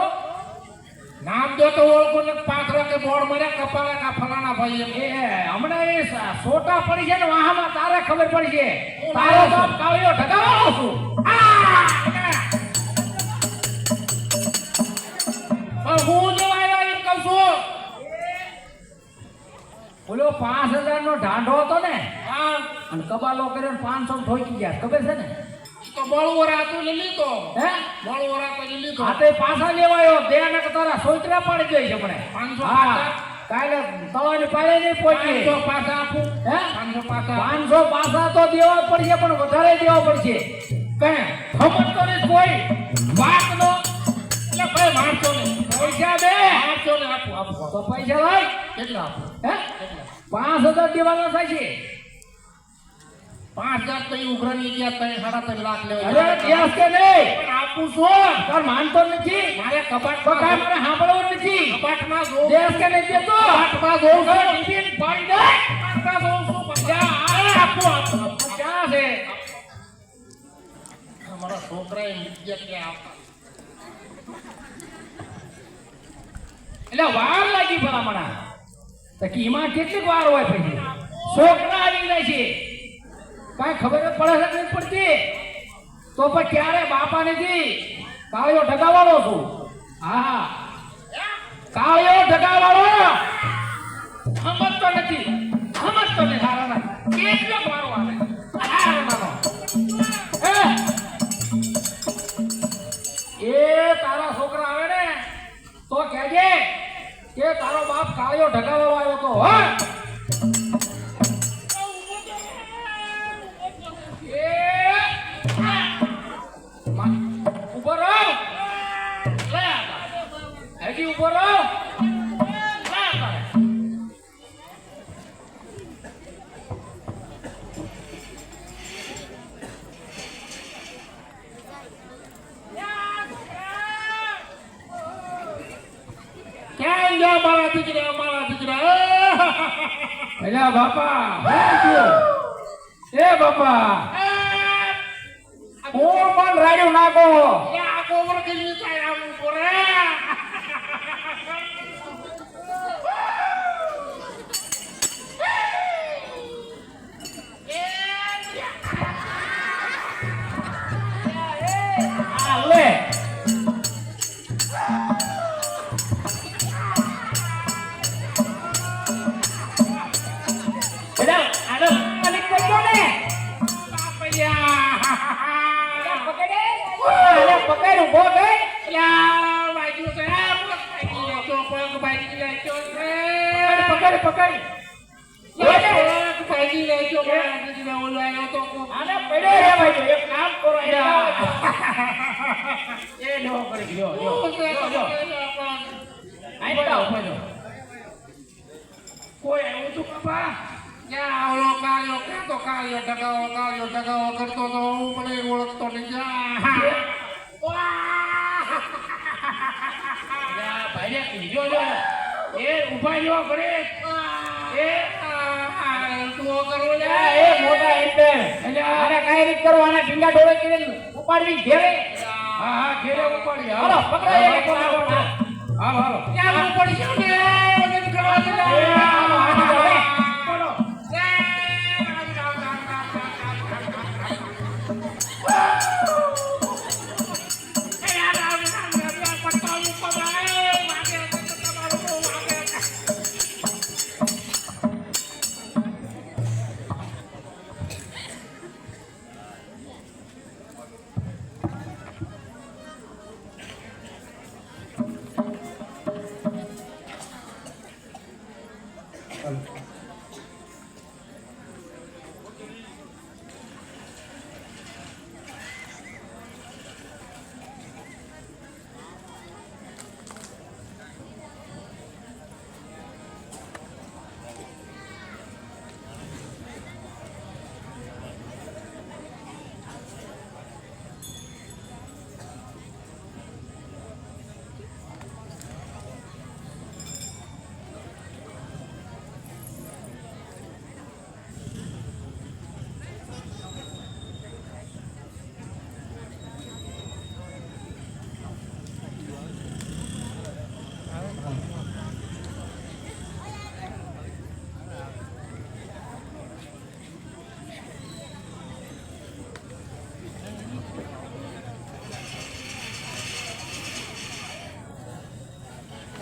નામ દો તો ઓળખો ને પાથરો કે બોર્ડ માર્યા કપાળા કા ફલાણા ભાઈ એમ. એ હમણાં એ સોટા પડી છે ને વાહમાં તારે ખબર પડી છે તારો બાપ કાળિયો ઢગાવાનો છું પણ હું જેવા આવ્યા એમ કહું છું. બોલો 5000 નો ઢાંઢો હતો ને હા અને કબાલો કર્યો ને 500 ઠોકી ગયા ખબર છે ને ઈ તો બળવરા તો લીધો, હે બળવરા તો લીધો. આ તે પાછા લેવાયો બે ને કે તારા સોચરા પડી ગઈ છે મને 500 હા પાછા? કાલે તળાની પાળે નહીં પહોંચી 500 પાછા આપું. હે 500 પાછા 500 પાછા તો દેવા પડશે પણ વધારે દેવા પડશે કઈ ખબર તો નહીં કોઈ વાત નો એટલે ભાઈ મારશો ને, પૈસા દે મારશો ને આપું આપું તો આપું. પૈસા લાય કેટલા આપું? હે 5000 દેવાના થાય છે 5000 તો ઈ ઉઘરાણી ગયા 3.5 લાખ લેવા. અરે દેશ કે નહીં પણ આપું છું. તાર માનતો નથી મારે કબાટ તો કાંઈ મને સાંભળવું નથી કબાટમાં જોઉં. દેશ કે નહીં દેતો કબાટમાં જોઉં છું. ટિફિન પાડી દે કબાટમાં જોઉં છું. ક્યાં? અરે આપું આપું આપું. ક્યાં છે અમારા છોકરાએ વિદ્યા ક્યાં આપતા. એટલે વાર લાગી ભલામણા તો કીમાં કેટલીક વાર હોય પછી છોકરા આવી જાય છે કાંઈ ખબર જ પડે છે નહીં પડતી તો પણ ક્યારે બાપા નથી કાળિયો ઢગાવાળો છું હા કાળિયો ઢગાવાળો સમજતો નથી સારા કેટલો મારો આવે એ તારા છોકરા આવે ને તો કહેજે કે તારો બાપ કાળિયો ઢગાવવા આવ્યો તો હો ઉભો રહો લે હજી ઉભો રહો ક્યાં ગયા મારા દીકરા, મારા દીકરા? અલ્યા બાપા એ બાપા હું પણ રાડ્યું નાખો આ ગોબર કેટલી થાય આમ ઉપર લે પકડ ઉભો થઈ વાગ્યું છે પકડ પકડ ભાગી લેજો ઓલો આવ્યો તો આને પડે રે ભાઈ એક કામ કરો એ નો કરી લ્યો આઈ જાઓ કોઈ આવ્યું તું બાપા ક્યાં ઓલો કાળિયો ક્યાં તો કાળિયો ટકાવો કરતો તો હું પણ ઓળખતો નહીં ભાઈને કીધો જો એ ઉભા જો કરે એ તું કરો લે એ મોટા એન્ટર આને કાઈ રીત કરો આને ઢીંગા ડોળે કરીને ઉપાડવી ઘેરે હા ઘેરે ઉપાડી હાલો પકડો એ હાલો હાલો ક્યાં ઉપાડી છે ને વજન કરવા દે બોલો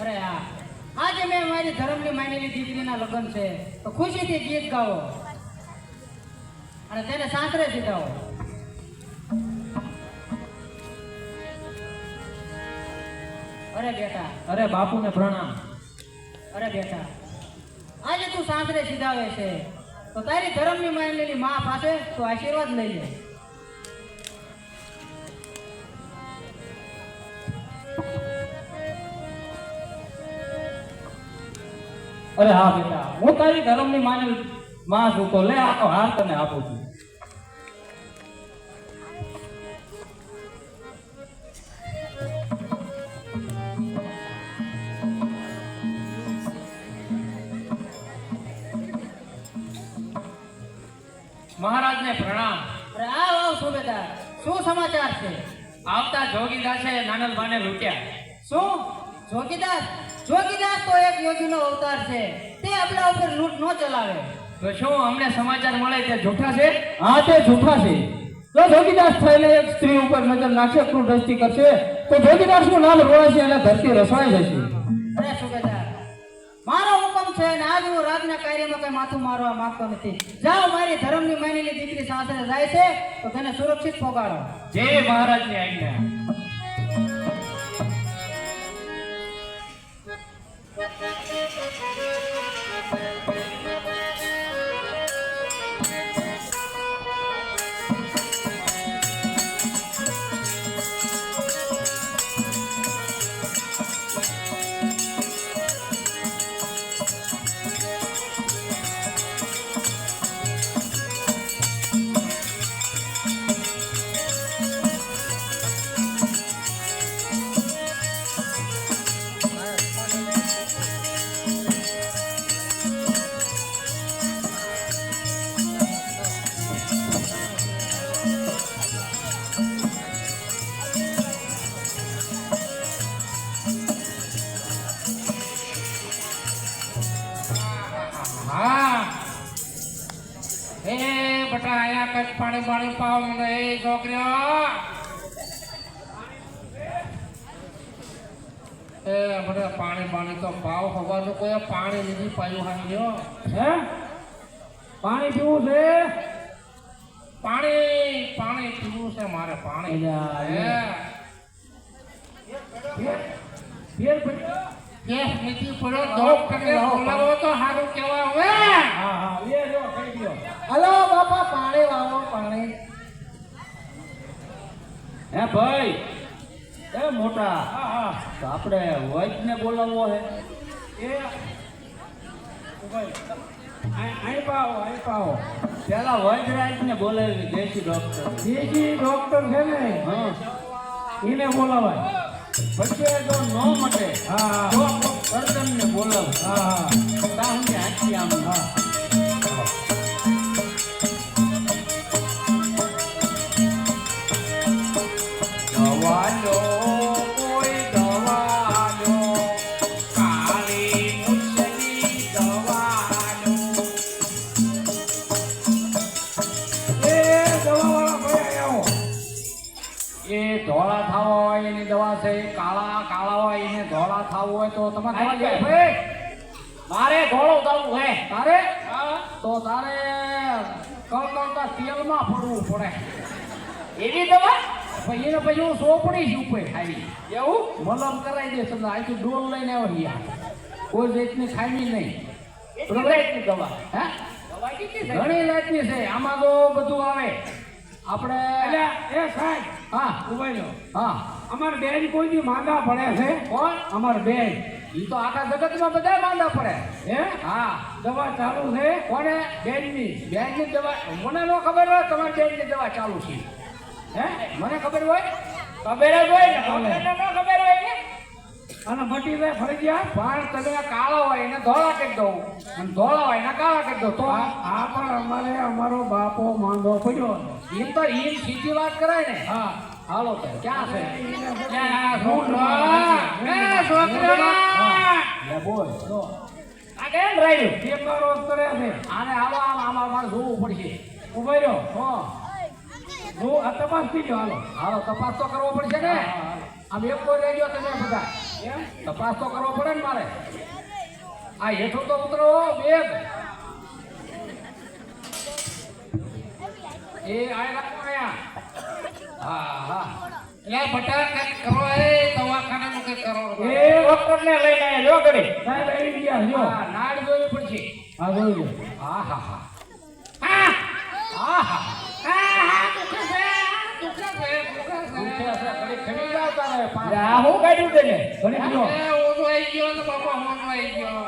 અરે હા આજે મેં મારી ધર્મની માનેલી દીકરીના લગ્ન છે તો ખુશીથી ગીત ગાવો અને તેને સાસરે સીધાવો. અરે બેટા, અરે બાપુને પ્રણામ. અરે બેટા, આજે તું સાસરે સીધાવે છે તો તારી ધર્મની માનેલી માં પાસે તું આશીર્વાદ લઈ લે. અરે હા બેટા, હું તારી ધર્મની માનેલ માં છું, તો લે આ તો હાર તને આપું છું. મહારાજને પ્રણામ. અરે આવ સુબેદાર, શું સમાચાર છે? આવતા જોગીદાસે નાનલભાને લૂંટ્યા. શું જોગીદાસ? જોગીદાસ તો એક યોગીનો અવતાર છે, તે આપણા ઉપર લૂંટ ન ચલાવે. તો શું અમને સમાચાર મળે તે જૂઠા છે? હા, તે જૂઠા છે. જો જોગીદાસ થઈને એક સ્ત્રી ઉપર નજર નાખશે, ક્રૂર દ્રષ્ટિ કરશે, તો જોગીદાસનું નામ રોળાશે અને ધરતી રસવાઈ જશે. અરે સુબેદાર, મારો હુકમ છે અને આજ હું રાજના કાર્યમાં કઈ માથું મારવા માંગતો નથી. જાઓ, મારી ધર્મની માનેલી દીકરી સાસરે જાય છે તો તેને સુરક્ષિત પહોંચાડો. જય મહારાજની આજ્ઞા. હા એ બટા આયા કઈ પાણી પાણી પાવ મને એ છોકરીઓ એ બટા પાણી પાણી તો પાવ ખબર કોઈ પાણી નથી પાયું હાલ્યો હે? પાણી પીવું છે? પાણી પાણી પીવું છે મારે પાણી અલ્યા, હે ફેર પડ્યો? કેસ નથી પડ્યો ડોક્ટરને બોલાવો તો હારું હે ભાઈ એ મોટા હા હા તો આપણે વૈદ્યને બોલાવવો હે એ ભાઈ અહીં પાવો પેલા વૈદ્યરાજને બોલાવી દેશી ડોક્ટર દેશી ડોક્ટર છે ને હા એને બોલાવાય પછી જો ન મટે હા તો સર્જનને બોલાવ હા હા તાહુને હાચી આમ હા દવાનો કોઈ દવાનો કાળી મુછની દવાનો એ દવાવાળા ભાઈ આવો એ ધોળા થાવા હોય એની દવા છે કાળા કાળા હોય એને ધોળા થાવું હોય તો તમારે દવા જોઈએ ભાઈ મારે ધોળો થવું હે તારે તો તારે કળકળતા તેલમાં પડવું પડે એવી દવા પછી એને પછી હું સોપડી જ ઉપર ખાઈ એવું મલમ કરાવી દે તમને અહીંથી ડોલ લઈને આવ્યો અહીંયા કોઈ જાતની ખામી નહીં એટલી જાતની દવા હે દવા કેટલી છે ઘણી જાતની છે આમાં તો બધું આવે આપણે એટલે એ સાહેબ હા ઉભા રહ્યો હા અમાર બેન કોઈ દી માંદા પડે છે કોણ અમાર બેન ઈ તો આખા જગતમાં બધા માંદા પડે હે હા દવા ચાલુ છે કોને બેનની બેનની દવા મને ન ખબર હોય તમારી બેનની દવા ચાલુ છે હે મને ખબર હોય ખબર જ હોય ને ડોક્ટરને ન ખબર હોય ને અને મટી જાય ફરજિયાત પણ તમે કાળા હોય એને ધોળા કરી દઉં અને ધોળા હોય એને કાળા કરી દઉં તો આ પણ અમારે અમારો બાપો માંદો પડ્યો હતો. ઈ તો ઈ સીધી વાત કરાય ને હા હાલો તો ક્યાં છે છોકરા લે બોલ જો આ કેમ રહ્યું કેટલા રોજ કરે છે આને હાલો આમાં મારે જોવું પડશે ઉભા રહ્યો હો જો આ તપાસ થઈ ગયો હાલો હાલો તપાસ તો કરવો પડશે ને આમ એક કોઈ રહેજો તમે બધા એમ તપાસ તો કરવો પડે ને મારે આ હેઠું તો ઉતરો બેગ એ આય રાખો અહીંયા હા હા એટલે બટા કંઈક કરો એ દવાખાનાનું કંઈક કરો એ ડોક્ટરને લઈને આવ્યા જો ઘડી સાહેબ આવી ગયા જો હા નાડ જોવી પડશે હા જોઈ લો હા હા હા હા હા ઘડી ખમી જાવ તારે આ હું કાઢ્યું તેને ઘણી જો એ ઓનો આવી ગયો ને બાપા હોનો આવી ગયો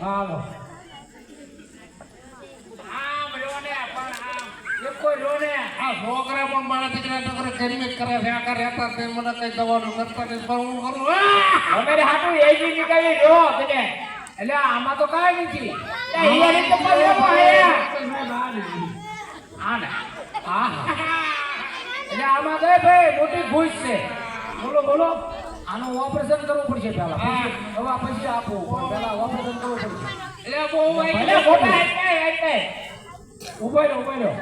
હાલો આમ રહ્યો ને પણ આમ એક કોઈ રહ્યો ને આ છોકરા પણ મારા દીકરા છોકરા ગરીબ જ કરે છે આખા રહેતા તે મને કઈ દવાનું કરતા નથી પણ હું કરું અમારે હાટું એજી નીકળી જો તેને એટલે આમાં તો કાંઈ નથી હિયાની તો પાસે આને હા હા એટલે આમાં કઈ ભાઈ મોટી ભૂલ છે બોલો બોલો આનું ઓપરેશન કરવું પડશે પહેલા દવા પછી આપવું પણ પહેલા ઓપરેશન કરવું પડશે એટલે બહુ આવી ભલે મોટા એટલે ઉભા રહ્યો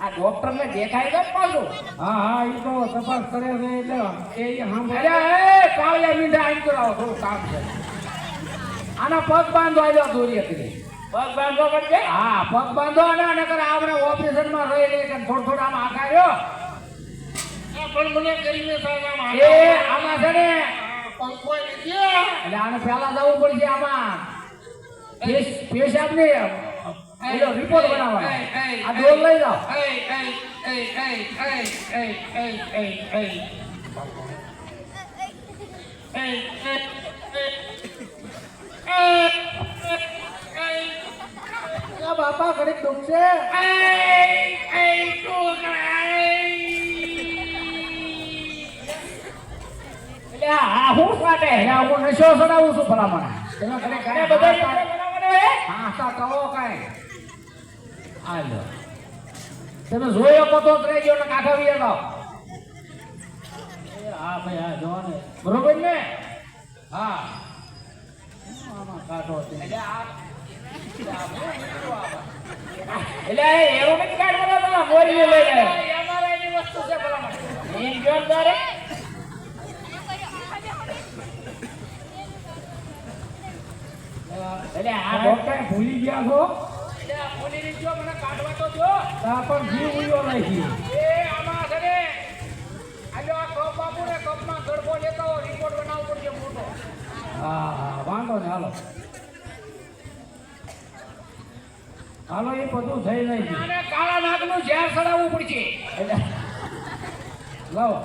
આ ડોક્ટરને દેખાય તો પાછું હા હા એ તો તપાસ કરે છે એટલે એ સાંભળે અરે એ કાળિયા મીંઢા આમ કરાવો થોડું કામ છે આના પગ બાંધો આવ્યો દોરી હતી પગ બાંધવો પડશે હા પગ બાંધો અને કરે આપણે ઓપરેશનમાં રહી રહી કે થોડું થોડું આમ આકાર્યો પણ મને ગરીબ સાહેબ આમ એ આમાં છે ને પંખો નથી એટલે આને પહેલા જવું પડશે આમાં પેશાબ ને એનો રિપોર્ટ બનાવવાનો આ ડોલ લઈ જાઓ બાપા ઘડીક દુખશે એટલે આ હું કાટે એટલે હું નશો ચડાવું છું ભલામણ તમે ઘરે ઘરે બધા બધા બનાવવાનો હે હા તો કહો કાંઈ આ લો તમે જોયો કતો જ રહેજો ને કાંઠા વી જાઓ હા ભાઈ હા જો ને બરોબર ને હા આમાં કાઢો છે. એટલે આ એટલે એવો નથી કાઢવાનો પેલા મોરી લઈને અમારા એની વસ્તુ છે ભલામણ ઈ જવાબદાર એટલે આ ડોક્ટર ભૂલી ગયા છો એટલે આ પોલીસ જો મને કાઢવા તો જો તા પણ જીવ ઉયો નથી એ આમાં છે ને આજો આ કપ બાપુ ને કપમાં ગડબો લેતો રિપોર્ટ બનાવવો પડશે મોટો હા હા વાંધો ને હાલો હાલો એ બધું થઈ જાય છે આને કાળા નાગનું ઝેર ચડાવવું પડશે એટલે લાવો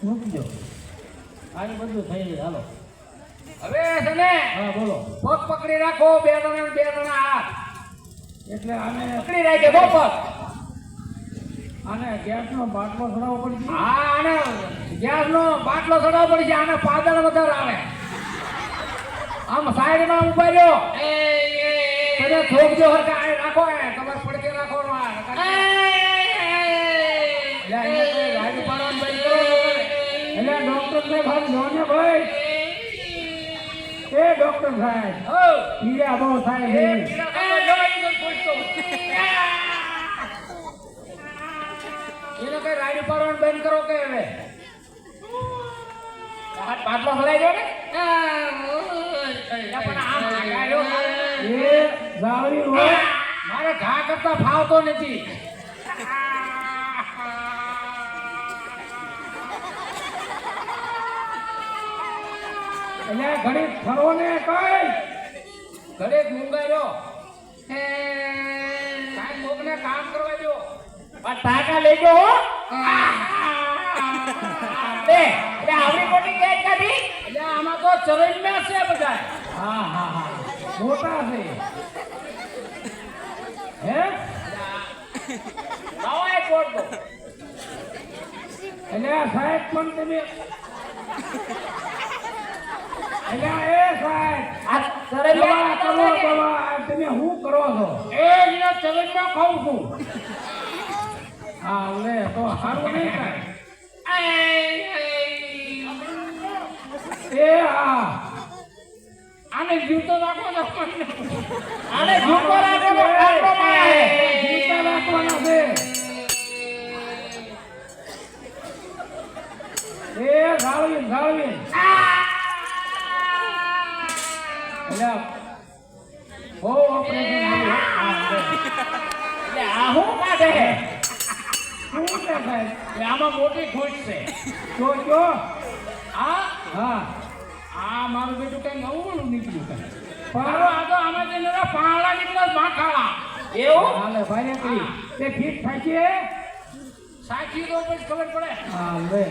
મૂકી દો આ બધું થઈ જાય હાલો હવે છે ને હા બોલો પગ પકડી રાખો, બે જણા ને બે જણા હાથ એટલે આને પકડી રાખે બહુ પગ. આને ગેસનો બાટલો ચડાવવો પડશે હા, આને ગેસનો બાટલો ચડાવવો પડશે. આને પાદળ વધારે આવે. આમ સાઈડમાં ઉભા રહ્યો. તમે થોભજો હરખા આ રાખો, તમારે પડકે રાખો. ગાડી પાડવાનું બંધ કરો. એટલે ડોક્ટર સાહેબ હાથ જોને ભાઈ એ ડોક્ટર સાહેબ હો. પીડા બહુ થાય છે એ પીડા ખાવા જવાય નહીં તો પૂછતો. એને કઈ રાડી પાડવાનું બંધ કરો કે હવે હાથ બાટલો હલાઈ દો ને. પણ આમ આગાડ્યો. એ જાળી હોય મારે ઘા કરતા ફાવતો નથી. એટલે ઘડી ફરો ને કઈ ઘરે મુંગાયો કાંઈ કોકને કામ કરવા દો. આ ટાકા લઈ ગયો હો. બે એટલે આવડી મોટી ગેટ કાઢી. એટલે આમાં તો ચરણમાં છે બધા. હા હા હા મોટા છે હે લાવો એ કોટ દો. એટલે આ સાહેબ પણ તમે એટલે એ સાહેબ આ દવા ચરણમાં કરો દવા તમે શું કરો છો એ એના ચરણમાં ખાઉં છું. હા લે તો સારું નહીં કાંઈ એ હા આને જૂતો રાખો તો આને જૂતો રાખો તો કાંટો મારે. જીતા રાખવાના છે એ ગાળવી ગાળવી એટલે બહુ ઓપરેશન એટલે આ શું કાઢે છે? શું છે સાહેબ એ આમાં મોટી ખોટ છે. જો આ હા આ મારું બેટું કઈ નવું નીકળ્યું કઈ. પણ આ તો આમાંથી નરા પાળા નીકળ્યા માખાળા. એવું હાલે ભાઈ કરી તે ફીટ થાય છે સાચી તો પછી ખબર પડે. હા લે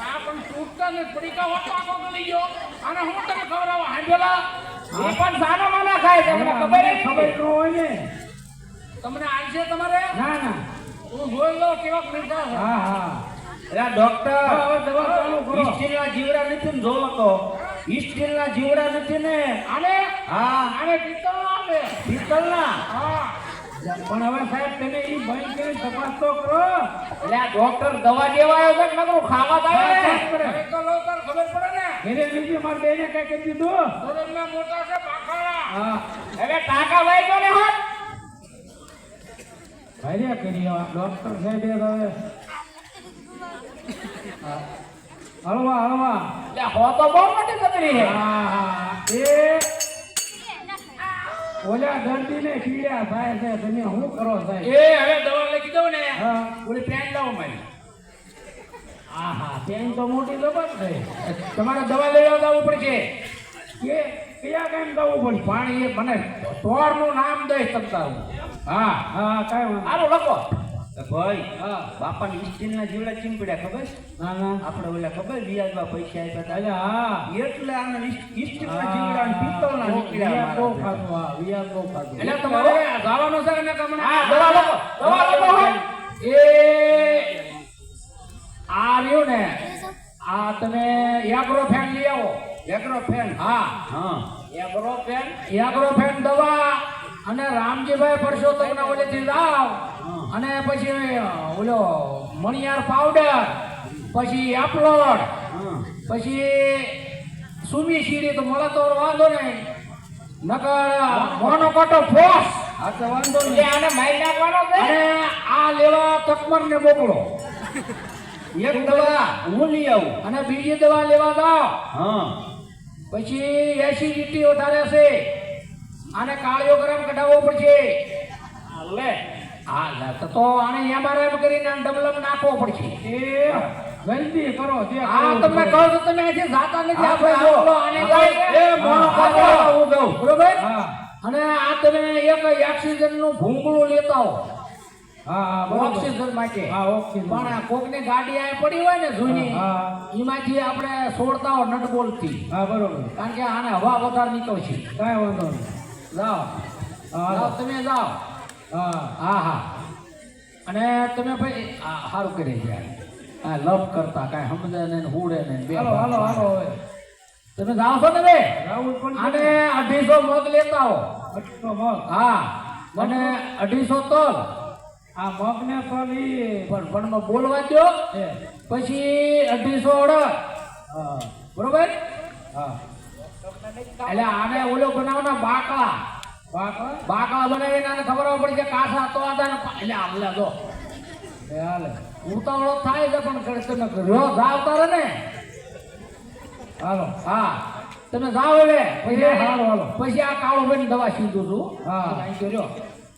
આ પણ તૂટતા ને પડીકા હોતો આખો ગળી ગયો. આને હું તને ખવડાવો હાંડેલા? એ પણ સાના માના ખાય તમને ખબર જ ખબર નથી. ન હોય ને તમને આલશે તમારે? ના ના હું જોઈ લો કેવા મીઠા છે. હા હા અરે ડોક્ટર હવે દવા ચાલુ કરો સ્ટીલના જીવડા નથી ને જોવો તો સ્ટીલના જીવડા નથી ને આને હા આને પિત્તળ ના આવે. પિત્તળના હા પણ હવે સાહેબ તમે એ બંધ કરી તપાસ તો કરો એટલે આ ડોક્ટર દવા દેવા આવ્યો છે કે નકરું ખાવા જ આવે ને? પડે. હવે તો લો તાર ખબર પડે ને. ઘરે બીજી મારે બેને કઈ કરી દીધું શરીરના મોટા છે પાખાડા. હા હવે ટાકા લઈ ગયો ને હાથ. ભાઈ કરી ડોક્ટર સાહેબ હવે હા. હળવા હળવા એટલે હો તો બહુ મોટી કતરી છે. હા હા એ ઓલા દર્દીને પીડા થાય છે તમે શું કરો સાહેબ એ હવે દવા લખી દઉં ને. હા ઓલી પેન લાવો મારી. હા હા પેન તો મોટી જબર છે તમારે દવા લેવા જવું પડશે. કે કયા કામ જવું પડે પાણી એ મને તોરનું નામ દઈશ તમતા હું. હા હા કાંઈ વાંધો હાલો લખો. ભાઈ હા બાપાને સ્ટીલના જીવડા ચીંપડ્યા ખબર છે? ના ના આપણે ઓલા ખબર વ્યાજમાં પૈસા આપ્યા અરે હા હતા એટલે આને સ્ટીલના જીવડા અને પિત્તળના નીકળ્યા વિયાદ બહુ અમારા. ખાધું હા વિયાદ બહુ ખાધું એટલે તમારે જવાનું છે ને તમને. હા, દવા લખો. દવા લખો હો. એ આ રહ્યું ને આ તમે એગ્રોફેન લઈ આવો. એગ્રોફેન હા હા એગ્રોફેન એગ્રોફેન દવા અને રામજીભાઈ પરસોત્તમના ઓલેથી લાવ. અને પછી ઓલો મણિયાર પાવડર, પછી એપલોડ, પછી સુમી શીરી તો મળે તો વાંધો નહીં, નકર મોનોકોટો ફોસ. આ તો વાંધો એટલે નહીં આને મારી નાખવાનો છે. અને આ લેવા તકમરને મોકલો. એક દવા હું લઈ આવું અને બીજી દવા લેવા જાઓ. હા પછી એસિડિટી વધારે છે, આને કાર્ડિયોગ્રામ કઢાવવો પડશે. લે હા લે તો આને એમઆરઆઈ કરીને આને ડબલમ નાખવો પડશે. એ જલ્દી કરો જે આ કરવું તમને છે. કહું છું તમે અહીંથી જાતા નથી આપણે આપણે બોલો આને જાય એ મોણો કાઢો, હું જાઉં. બરોબર હા અને આ તમે એક ઓક્સિજન નું ભૂંગળું લેતા હો હા હા બરોબર. ઓક્સિજન માટે હા ઓક્સિજન. પણ કોકની ગાડી આ પડી હોય ને જૂની હા એમાંથી આપણે છોડતા હો નટ બોલતી હા બરોબર. કારણ કે આને હવા વધારે નીકળશે કાંઈ વાંધો નહીં. જાઓ હા જાઓ તમે જાઓ હા હા હા અને તમે ભાઈ આ સારું કરી જાય આ લવ કરતા કાંઈ સમજે ને હુડે ને બે હાલો હાલો હાલો હવે તમે જાઓ છો ને બે રાહુલ પણ આને 250 મગ લેતા હો અટકો મગ. હા અને 250 તલ આ મગને તો ઈ પણ બોલવા દો છે. પછી 250 અડદ હા બરોબર હા એટલે આને ઓલો બનાવના બાકડા બાકા બાકડા બનાવીને આને ખબર પડી કે કાસા તો આદા ને એટલે આલે જો એ હાલે ઉતાવળો થાય છે પણ તમે રહ્યો જાવ તારે ને હાલો હા તમે જાઓ હવે એ હાલો, હાલો. પછી આ કાળો ભાઈ દવા સીધું છું હા. અહીં તો રહ્યો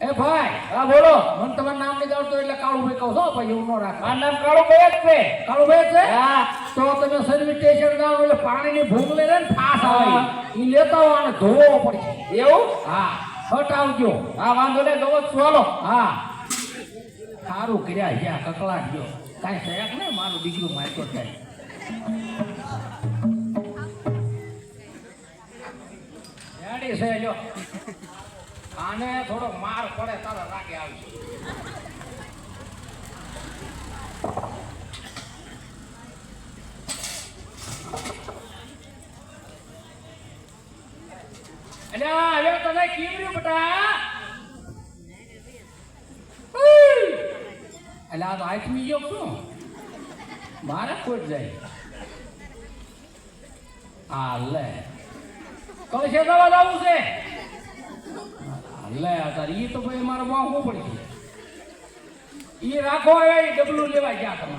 એ ભાઈ હા બોલો. મને તમારું નામ નહીં આવડતું એટલે કાળું ભાઈ કહું છો પછી એવું ન રાખ આ નામ કાળો ભાઈ જ છે. કાળું ભાઈ છે હા. તો તમે સર્વિસ સ્ટેશન જાઓ એટલે પાણીની ભૂંગ લઈને ને ફાસ આવે હા. એ લેતા હો અને ધોવો પડશે એવું હા હટાવજો હા વાંધો નહીં જોવો જ છું, હાલો હા સારું કર્યા જ્યાં કકળાટ ગયો કાંઈ શેક ને મારું દીકરું માયકો થાય રેડી છે જો આને થોડો માર પડે તારા રાગે આવશે અલ્યા હવે તને કીવડ્યું બટા એટલે આ તો હાથમી ગયો શું મારા કોઈ જાય આ લે કશે દવા લાવવું છે લે તાર ઈ તો ભાઈ મારે વાંખવું પડશે ઈ રાખો હવે ઈ ડબલું લેવા ગયા તમે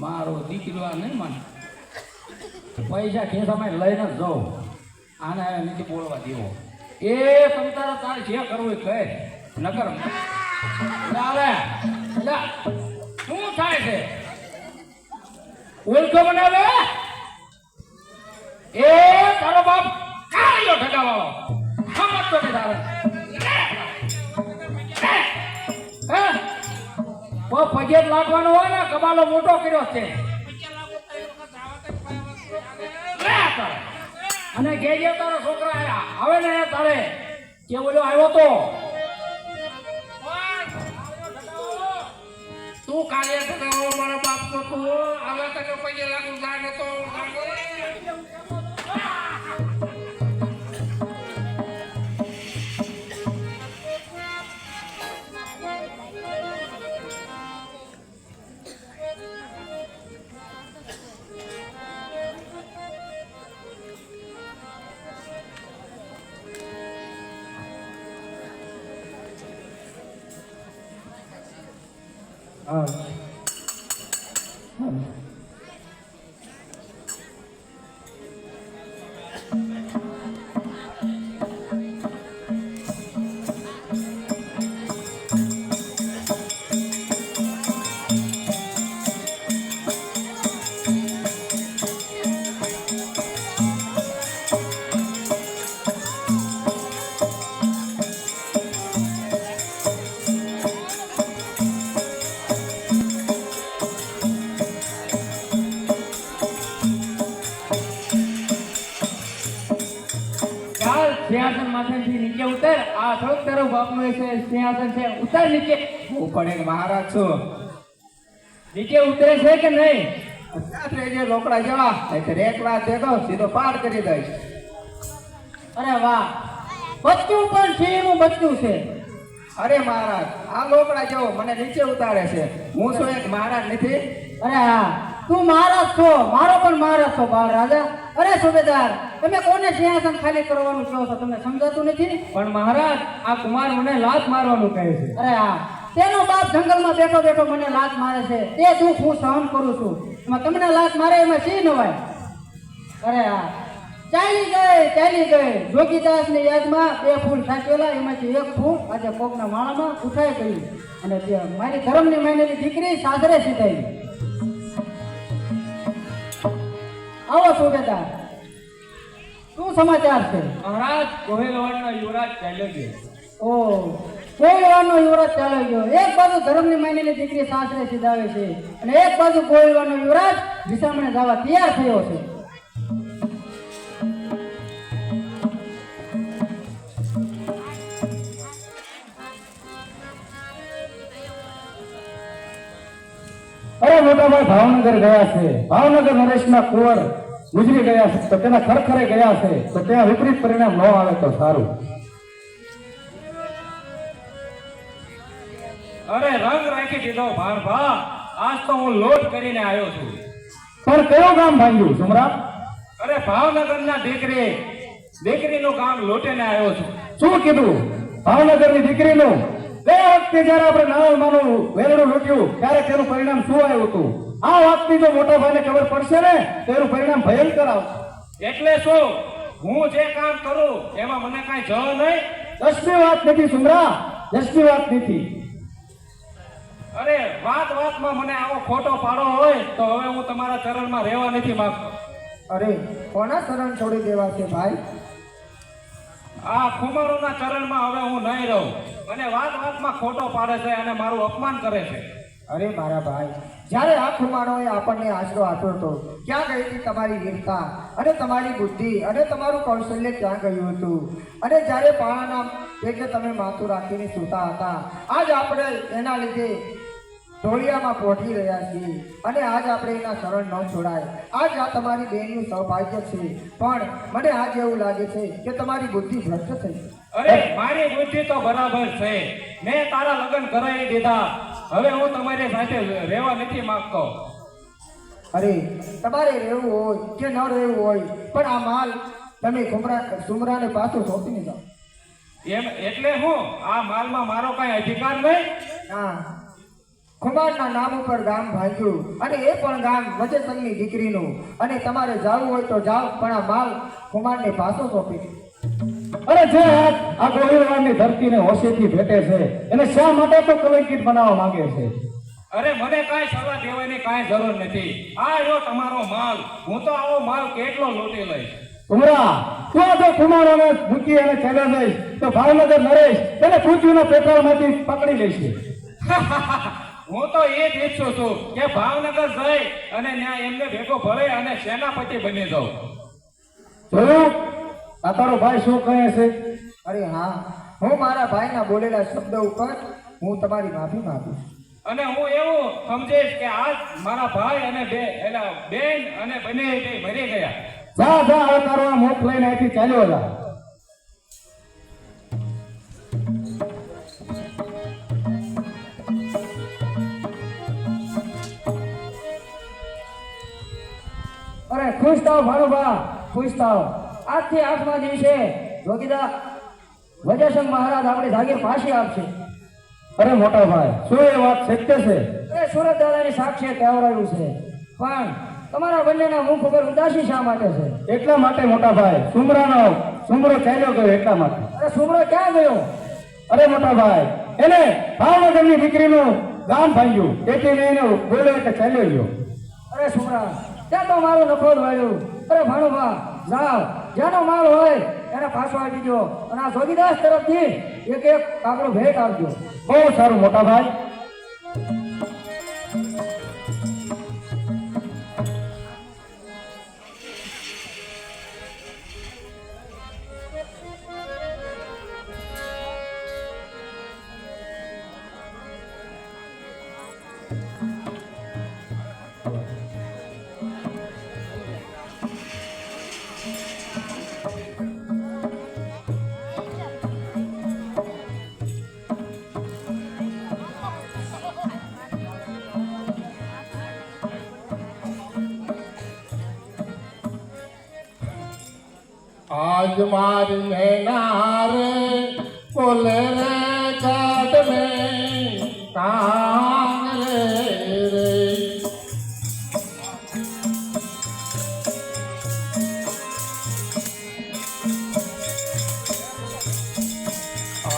મારો દીકરો આ નહીં માને પૈસા ખેંચામાં લઈને જ જાઉં આને નથી બોલવા દેવો એ તમે તારે જે કરવું એ કહે નકર ચાલે શું થાય છે ઓળખો બનાવે એ તારો બાપ કાળીઓ ઠગાવાળો સમજતો નહીં તારે પગે લાગવાનો હોય ને કબાલો મોટો કર્યો છે અને જે તારો છોકરા આયા હવે ને તારે કે બોલ્યો આવ્યો તો તું કાલે ઠગાવો મારા બાપ તો તું હવે તને પગે લાગુ જાને તો હા ચાલ સિંહાસન માથેથી નીચે ઉતર આ થોડુંક તારો બાપનું છે સિંહાસન છે ઉતર નીચે હું પણ એક મહારાજ છું. નીચે ઉતરે છે કે નહીં અત્યારે જે લોકડા જેવા એટલે એક વાર દેખો સીધો પાર કરી દઈશ. અરે વાહ બચ્ચું પણ સિંહનું બચ્ચું છે. અરે મહારાજ આ લોકડા જેવો મને નીચે ઉતારે છે. હું શું એક મહારાજ નથી? અરે હા તું મહારાજ છો મારો પણ મહારાજ છો બાળ રાજા. અરે સુબેદાર તમે કોને સિંહાસન ખાલી કરવાનું કહો છો તમને સમજાતું નથી? પણ મહારાજ આ કુમાર મને લાત મારવાનું કહે છે અરે હા તેનો બાપ જંગલમાં બેઠો બેઠો મને લાત મારે છે તે દુઃખ હું સહન કરું છું એમાં તમને લાત મારે એમાં શી નવાય? અરે હા ચાલી ગઈ જોગીદાસની યાદમાં 2 ફૂલ સાચવેલા, એમાંથી 1 ફૂલ આજે કોકના માળામાં ઉઠાઈ ગયું અને તે મારી ધર્મની માનેલી દીકરી સાસરે સીધાઈ. આવો સુબેદાર, શું સમાચાર છે? મહારાજ કોહેલવાડનો યુવરાજ ચાલ્યો ગયો. ઓ કોઈલવાનો યુવરાજ ચાલ્યો ગયો. એક બાજુ ધર્મની માનેલી દીકરી સાસરે સીધાવે છે અને એક બાજુ કોઈલવાનો યુવરાજ વિસામણે જવા તૈયાર થયો છે. અરે મોટાભાઈ ભાવનગર ગયા છે. ભાવનગર નરેશના કુંવર ગુજરી ગયા છે તો તેના ખરખરે ગયા છે તો ત્યાં વિપરીત પરિણામ ન આવે તો સારું. અરે રંગ રાખી દીધો ભાણભા, આજ તો હું લોટ કરીને આવ્યો છું. પણ કયું ગામ ભાંગ્યું સુમરા? અરે ભાવનગરના દીકરીનું ગામ લોટીને આવ્યો છું. શું કીધું? ભાવનગરની દીકરીનું? ગયા વખતે જયારે આપણે નાવલમાનું વેરણું લૂંટ્યું ત્યારે તેનું પરિણામ શું આવ્યું હતું? આ વાતની જો મોટા ભાઈને ખબર પડશે ને તો એનું પરિણામ ભયંકર આવશે. એટલે શું, હું જે કામ કરું એમાં મને કાંઈ જવ નહીં? દસની વાત નથી સુમરા, દસની વાત નથી. અરે વાતમાં મને આવો ખોટો પાડો હોય તો હવે હું તમારા ચરણમાં રહેવા નથી માંગતો. અરે કોના શરણ છોડી દેવા છે ભાઈ? આ ખુમારોના ચરણમાં હવે હું નહીં રહું. મને વાતમાં ખોટો પાડે છે અને મારું અપમાન કરે છે. અરે મારા ભાઈ, જ્યારે આ ખુમારોએ આપણને આશરો આપ્યો હતો, ક્યાં ગઈ હતી તમારી વીરતા અને તમારી બુદ્ધિ અને તમારું કૌશલ્ય ક્યાં ગયું હતું? અને જ્યારે પાણાના પેટે તમે માથું રાખીને સૂતા હતા, આજ આપણે એના લીધે ઢોળિયામાં પહોંચી રહ્યા છીએ અને આજ આપણે એના શરણ ન છોડાય. આજ આ તમારી બહેનનું સૌભાગ્ય છે, પણ મને આજ એવું લાગે છે કે તમારી બુદ્ધિ ભ્રષ્ટ થઈ. અરે મારી બુદ્ધિ તો બરાબર છે. મેં તારા લગ્ન કરાવી દીધા. હવે હું તમારી સાથે રહેવા નથી માંગતો. અરે તમારે રહેવું હોય કે ન રહેવું હોય, પણ આ માલ તમે સુમરાને પાછો સોંપીને જાઓ. એમ એટલે હું આ માલમાં મારો કઈ અધિકાર નહીં? ના, ખુમારના નામ ઉપર ગામ ભાંગ્યું અને એ પણ ગામ વજેસંગની દીકરીનું. અને તમારે જાવું હોય તો જાઓ, પણ આ માલ ખુમારને પાછો સોંપી. અરે જે હાથ આ ગોહિલવાડની ધરતીને હોશેથી ભેટે છે એને શા માટે તો કલંકિત બનાવવા માંગે છે? અરે મને કાંઈ સલાહ દેવાની કાંઈ જરૂર નથી. આ રહ્યો તમારો માલ. હું તો આવો માલ કેટલો લૂંટી લઈશ. સુમરા, તું આ જો કુમારોને મૂકી અને ચાલ્યો જઈશ તો ભાવનગર નરેશ તેને પૂંછીના પેટ્રોલમાંથી પકડી લેશે. હું તો એ જ ઈચ્છું છું કે ભાવનગર જઈ અને ત્યાં એમને ભેગો ભળે અને સેનાપતિ બની જાઉં. જોયું આ તારો ભાઈ શું કહે છે? અરે હા, હું મારા ભાઈના બોલેલા શબ્દ ઉપર હું તમારી માફી માંગુ છું. અને હું એવું સમજીશ કે આજ મારા ભાઈ અને બેન અને બંને મરી ગયા. જા હવે તારો આ મોખ લઈને અહીંથી ચાલ્યો જા. અરે ખુશ થાવ ભાણુભા, ખુશ થાવ. આજથી 8મા દિવસે જોગીદાસ વજયસંગ મહારાજ આપણી જાગીર પાછી આપશે. અરે મોટા ભાઈ, શું એ વાત સત્ય છે? એ સુરત દાદાની સાક્ષી કહેવરાયું છે, પણ તમારા બંનેના મુખ ઉપર ઉદાસી શા માટે છે? એટલા માટે મોટા ભાઈ, સુમરો ચાલ્યો ગયો એટલા માટે. અરે સુમરો ક્યાં ગયો? અરે મોટા ભાઈ, એને ભાવનગરની દીકરીનું ગામ ભાંગ્યું તેથી મેં એને બોલ્યો એટલે ચાલ્યો ગયો. અરે સુમરા, ત્યાં તો મારું નફોદ વાળ્યું. અરે ભાણુભા, જાઓ, જેનો માલ હોય એને પાછો આપી દો અને આ જોગીદાસ તરફથી એક કાકડો ભેટ આપજો. બહુ સારું મોટા ભાઈ. आज मारी नैना रे बोले रे काट में कान रे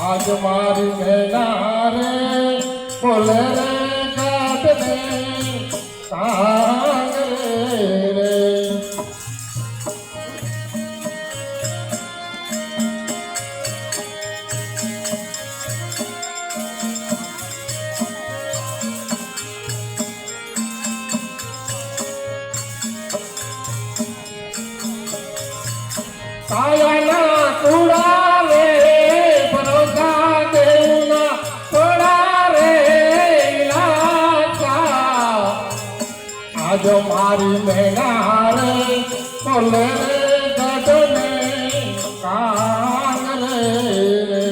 આજ મારી મેના રે બોલે રે ગાઢને કાંગ રે કાયાના કુડા રે ભરોસા દેવના થોડા રે લાચા આજ મારી મેના રે બોલે રે ગઢને કાંગ રે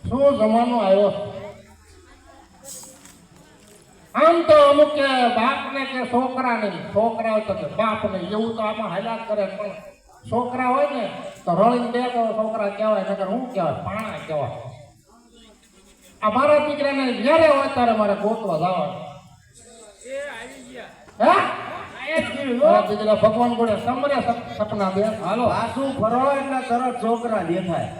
શું જમાનો આવ્યો આમ તો અમુક કે બાપ ને કે છોકરા નહીં છોકરા હોય તો કે બાપ નહીં એવું તો આમાં હાલાત કરે પણ છોકરા હોય ને તો રળીને બે તો છોકરા કહેવાય નકર શું કહેવાય પાણા કહેવાય આ મારા દીકરાને જ્યારે હોય ત્યારે મારે ગોતવા જવાનું હે મારા દીકરા ભગવાન જોડે સમરે સપના દે હાલો પાછું ફરો એટલે તરત છોકરા દેખાય.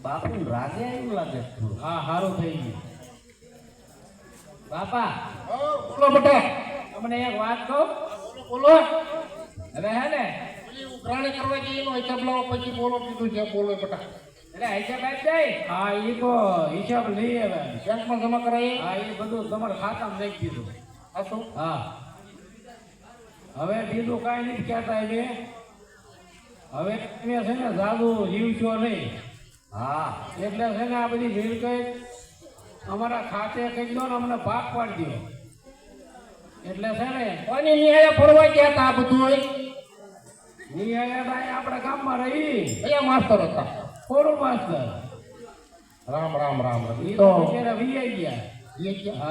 બાપુ રાગે એવું લાગે થોડું. હા સારું થઈ ગયું બાપા. બોલો બેટા તમને એક વાત કહું. બોલો હવે હે ને પેલી ઉઘરાણી કરવા જઈએ એનો હિસાબ લાવો પછી બોલો કીધું છે બોલો બેટા એટલે હિસાબ આવી જાય. હા એ તો હિસાબ લઈ આવે. બેંકમાં જમા કરાવી હા એ બધું તમારા ખાતામાં નાખી દીધું. આ શું હા હવે બીજું કાંઈ નથી કહેતા એને. હવે તમે છે ને જાદુ જીવશો નહીં. હા એટલે છે ને આ બધી ભીડ કઈ અમારા ખાતે કહી દો ને અમને ભાગ પાડી દો. એટલે છે ને કોની નિહાળે ફરવા ગયા હતા આ બધું નિહાળે આપણા ગામમાં રહી કયા માસ્તર હતા થોડું માસ્તર રામ રામ રામ રામ એ તો તો બિચારા વિયાઈ ગયા. એ ગયા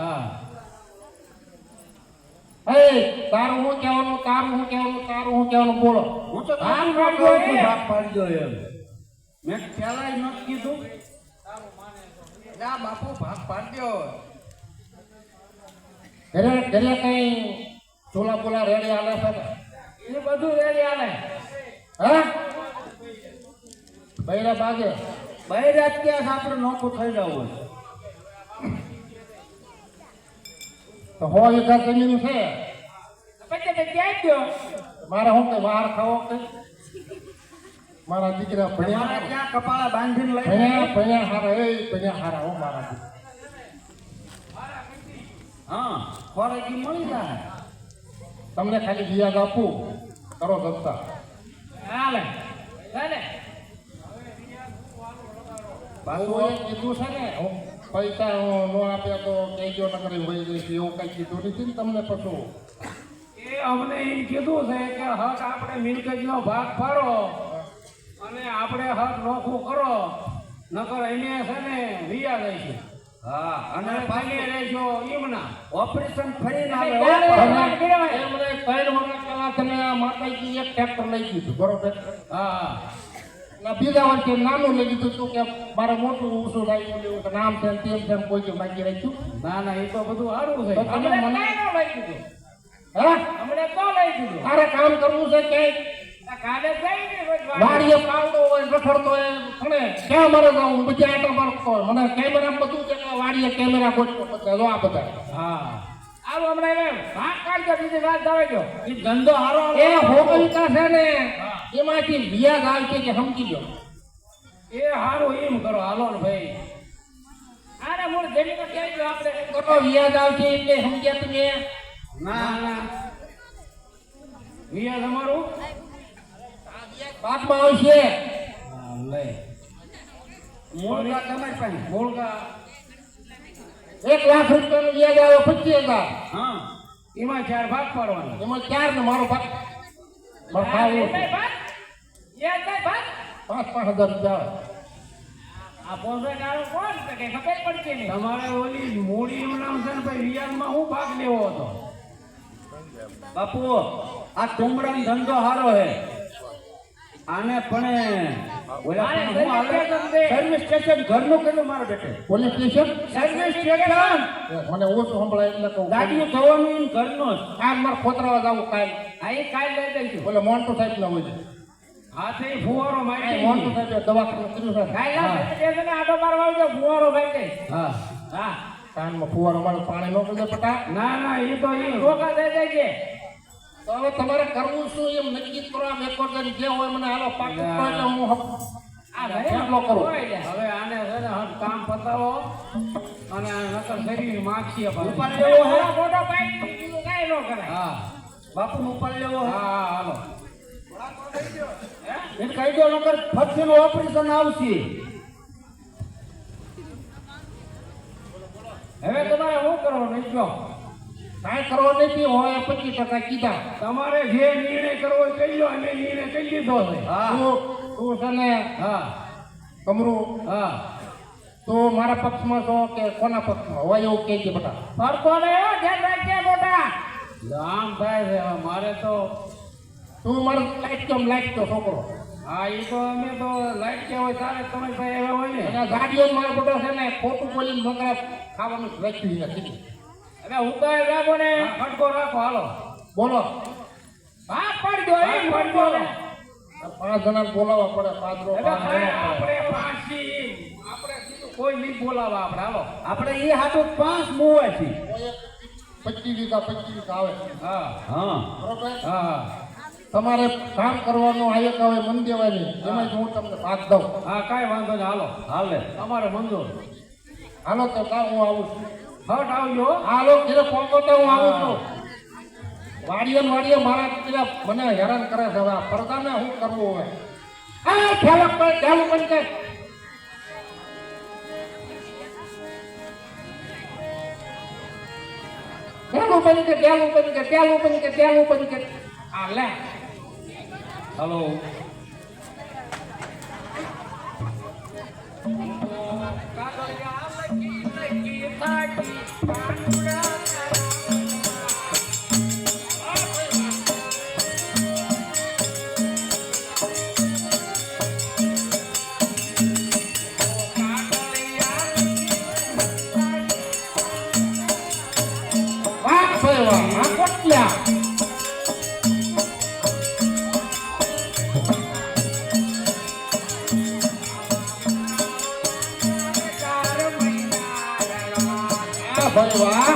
હા હે તારું હું કહેવાનું બોલો હું તો ભાગ કામ પાડજો કહું છું, એ. ભાગ પાડજો એમ. મેં પહેલા નથી કીધું. ના બાપુ ભાગ પાડજો. ઘરે ઘરે કઈ ચોલા બોલા રેડી આલે છે ને? એ બધું રેડી આલે. હા બૈરા બાગે બૈરાત ક્યાં આપણે નોખું થઈ જવું છે. તો હો એકા જમીન છે પછી તો ક્યાં ગયો. મારે શું કે બહાર ખાવો કે મારા દીકરા તમારે ભણ્યા ત્યાં કપાળા બાંધીને લઈ ભણ્યા હારા હો મારા દીકરા હા ખોરાકી મળી જાય. તમને ખાલી વ્યાજ આપું કરો જનતા હાલે ચાલે. બાપુએ કીધું છે ને હું પૈસા હું ન આપ્યા તો કહેજો ન કરી વહી જઈશ એવું કઈ કીધું નથી ને તમને પછું એ અમને એ કીધું છે કે હક આપણે મિલકતનો ભાગ પાડો અને આપણે હક નોખું કરો નકર એને છે ને વિયા દઈશું. હા અને અને ભાગે રહેજો ઈમના. ઓપરેશન ફરીને આવે હો. ચાલે. એમણે 3 વર્ષ પહેલા તને આ માતાજી એક ટ્રેક્ટર લઈ દીધું બરોબર હા ના બીજા વર્ષે નાનું લઈ દીધું તું કે મારે મોટું ઊંચું થાય એવું કે નામ છે ને તેમ છે ને કોઈ જો માગી રાખ્યું ના ના એ તો બધું સારું છે. તો તમે અમને મને- કાંઈ ન લઈ દીધું. હા અમને તો લઈ દીધું. તારે કામ કરવું છે ક્યાંય આ કાલે જઈ ને રોજ વાડીએ પાવડો હોય રખડતો હોય ભણે ક્યાં મારે જાઉં બીજા આટા મારતો હોય મને કેમેરા બધું છે કે વાડીએ કેમેરા ગોઠવો બધા જો આ બધા હા આવું હમણાં એને ભાગ કાઢજો બીજી વાત જવા દો. ઈ ધંધો હારો એ હોગલકા છે ને એમાંથી વ્યાજ આવશે કે સમજી લો એ સારું એમ કરો હાલો ને ભાઈ. આને મૂળ જમીન ક્યાંય આપણે કરો વ્યાજ આવશે એટલે સમજ્યા તમે ના ના વિયા તમારું પાકમાં આવશે લઈ મૂળકા તમારી પાસે. મોળકા 1 લાખ રૂપિયાનું વ્યાજ આવે 25,000 હા એમાં 4 ભાગ પાડવાના. એમાં 4 ને મારો ભાગ મારો ભાગ એ કઈ ભાગ? એ કઈ ભાગ? 5,000 રૂપિયા આવે આ પોસે ગાળો કોણ છે કે ખબર પડતી નહીં. તમારે ઓલી મૂડી નામ છે ને ભાઈ રિયાઝમાં હું ભાગ લેવો હતો. બાપુ આ ટુમડાનો ધંધો હારો હે. આને પણ ઓલા આને પણ હું હાલે સર્વિસ સ્ટેશન દે. સર્વિસ સ્ટેશન ઘરનું કેટલું મારા બેટે પોલીસ સ્ટેશન સર્વિસ સ્ટેશન મને ઓછું સંભળાય એટલે કહું ગાડીઓ ધોવાનું ઈ ઘરનું જ કાલ મારે ખોતરાવા જવું કાલ આ ઈ કાલ લઈ દઈશું બોલે મોન્ટો સાહેબ ના હોય હાથે ફુવારો મારી મોન્ટો સાહેબ દવાખાનું કર્યું છે કાલ ના સ્ટેશને આટો મારવા આવજો ફુવારો ભાઈ દે હા હા કાનમાં ફુવારો મારે પાણી નો પડે પટા ના ના એ તો ઈ ધોકા દઈ દેજે તો હવે તમારે કરવું શું એમ નક્કી કરો આમ એક વાર જઈને જે હોય મને હાલો પાકું કહો એટલે હું આ ભાઈ ફેસલો કરું હોય લે. હવે આને છે ને હટ કામ પતાવો અને આ નકર શરીર માગશી ઉપાડ પાછું. લેવો હે આ ફોટો પાડી બીજું કાંઈ ન કરાય હા બાપુ ઉપાડ લેવો હે હા હા હાલો એને કહી દો નકર ફટકીનું ઓપરેશન આવશે હવે તમારે શું કરવાનું ઈ કહો. કાંઈ કરવા નથી હોય 25% કીધા તમારે જે નિર્ણય કરવો એ કરી લો અમે નિર્ણય કરી લીધો છે હા તું છે ને હા કમરું હા તું મારા પક્ષમાં છો કે કોના પક્ષમાં હોય એવું કહેજે બટા ફરતો ને ધ્યાન રાખજે મોટા આમ થાય છે હવે મારે તો તું મારો લાઈટ તો છોકરો હા એ તો અમે તો લાઈટ કે હોય તારે તમે ભાઈ એવા હોય ને અને આ ગાડીઓ મારો બધો છે ને ખોટું બોલીને મગરા ખાવાનું રાખ્યું નથી હવે ઉપાય રાખો ને હા, ખડકો રાખો હાલો બોલો હા પડી દો એ ફરતો ને 5 જણા બોલાવવા પડે પાદરો હવે ભાઈ આપણે પાછી આપણે સીધું કોઈ નહીં બોલાવા આપણે હાલો આપણે એ હાટું 5 મુવા છે 25 વીઘા આવે હા હા બરોબર હા તમારે કામ કરવાનું આયક આવે મન દેવાની એમાં હું તમને ભાગ દઉં હા કાંઈ વાંધો નહીં હાલો હાલે તમારે મંજૂર હાલો તો કાં હું આવું છું હટ આવજો હાલો ઘરે પહોંચો તો હું આવું છું વાડીએ મારા પેલા મને હેરાન કરે છે હવે આ પડદાને શું કરવું હવે આ ખ્યાલ પર ચાલુ કરી દે ચાલુ બંધ કે આ લે હાલો વાહ ભાઈ વાહ આ કોટલા ભાઈ વાહ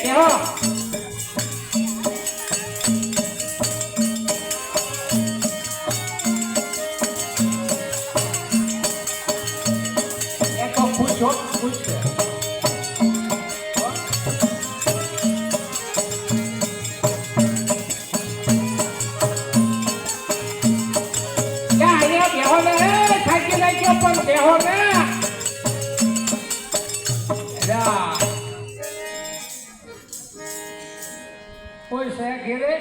દેવો એ તો ખુશ હો ખુશ છે બેહો ને થાકી લાગ્યો પણ બેહો ને કોઈ છે ઘેરે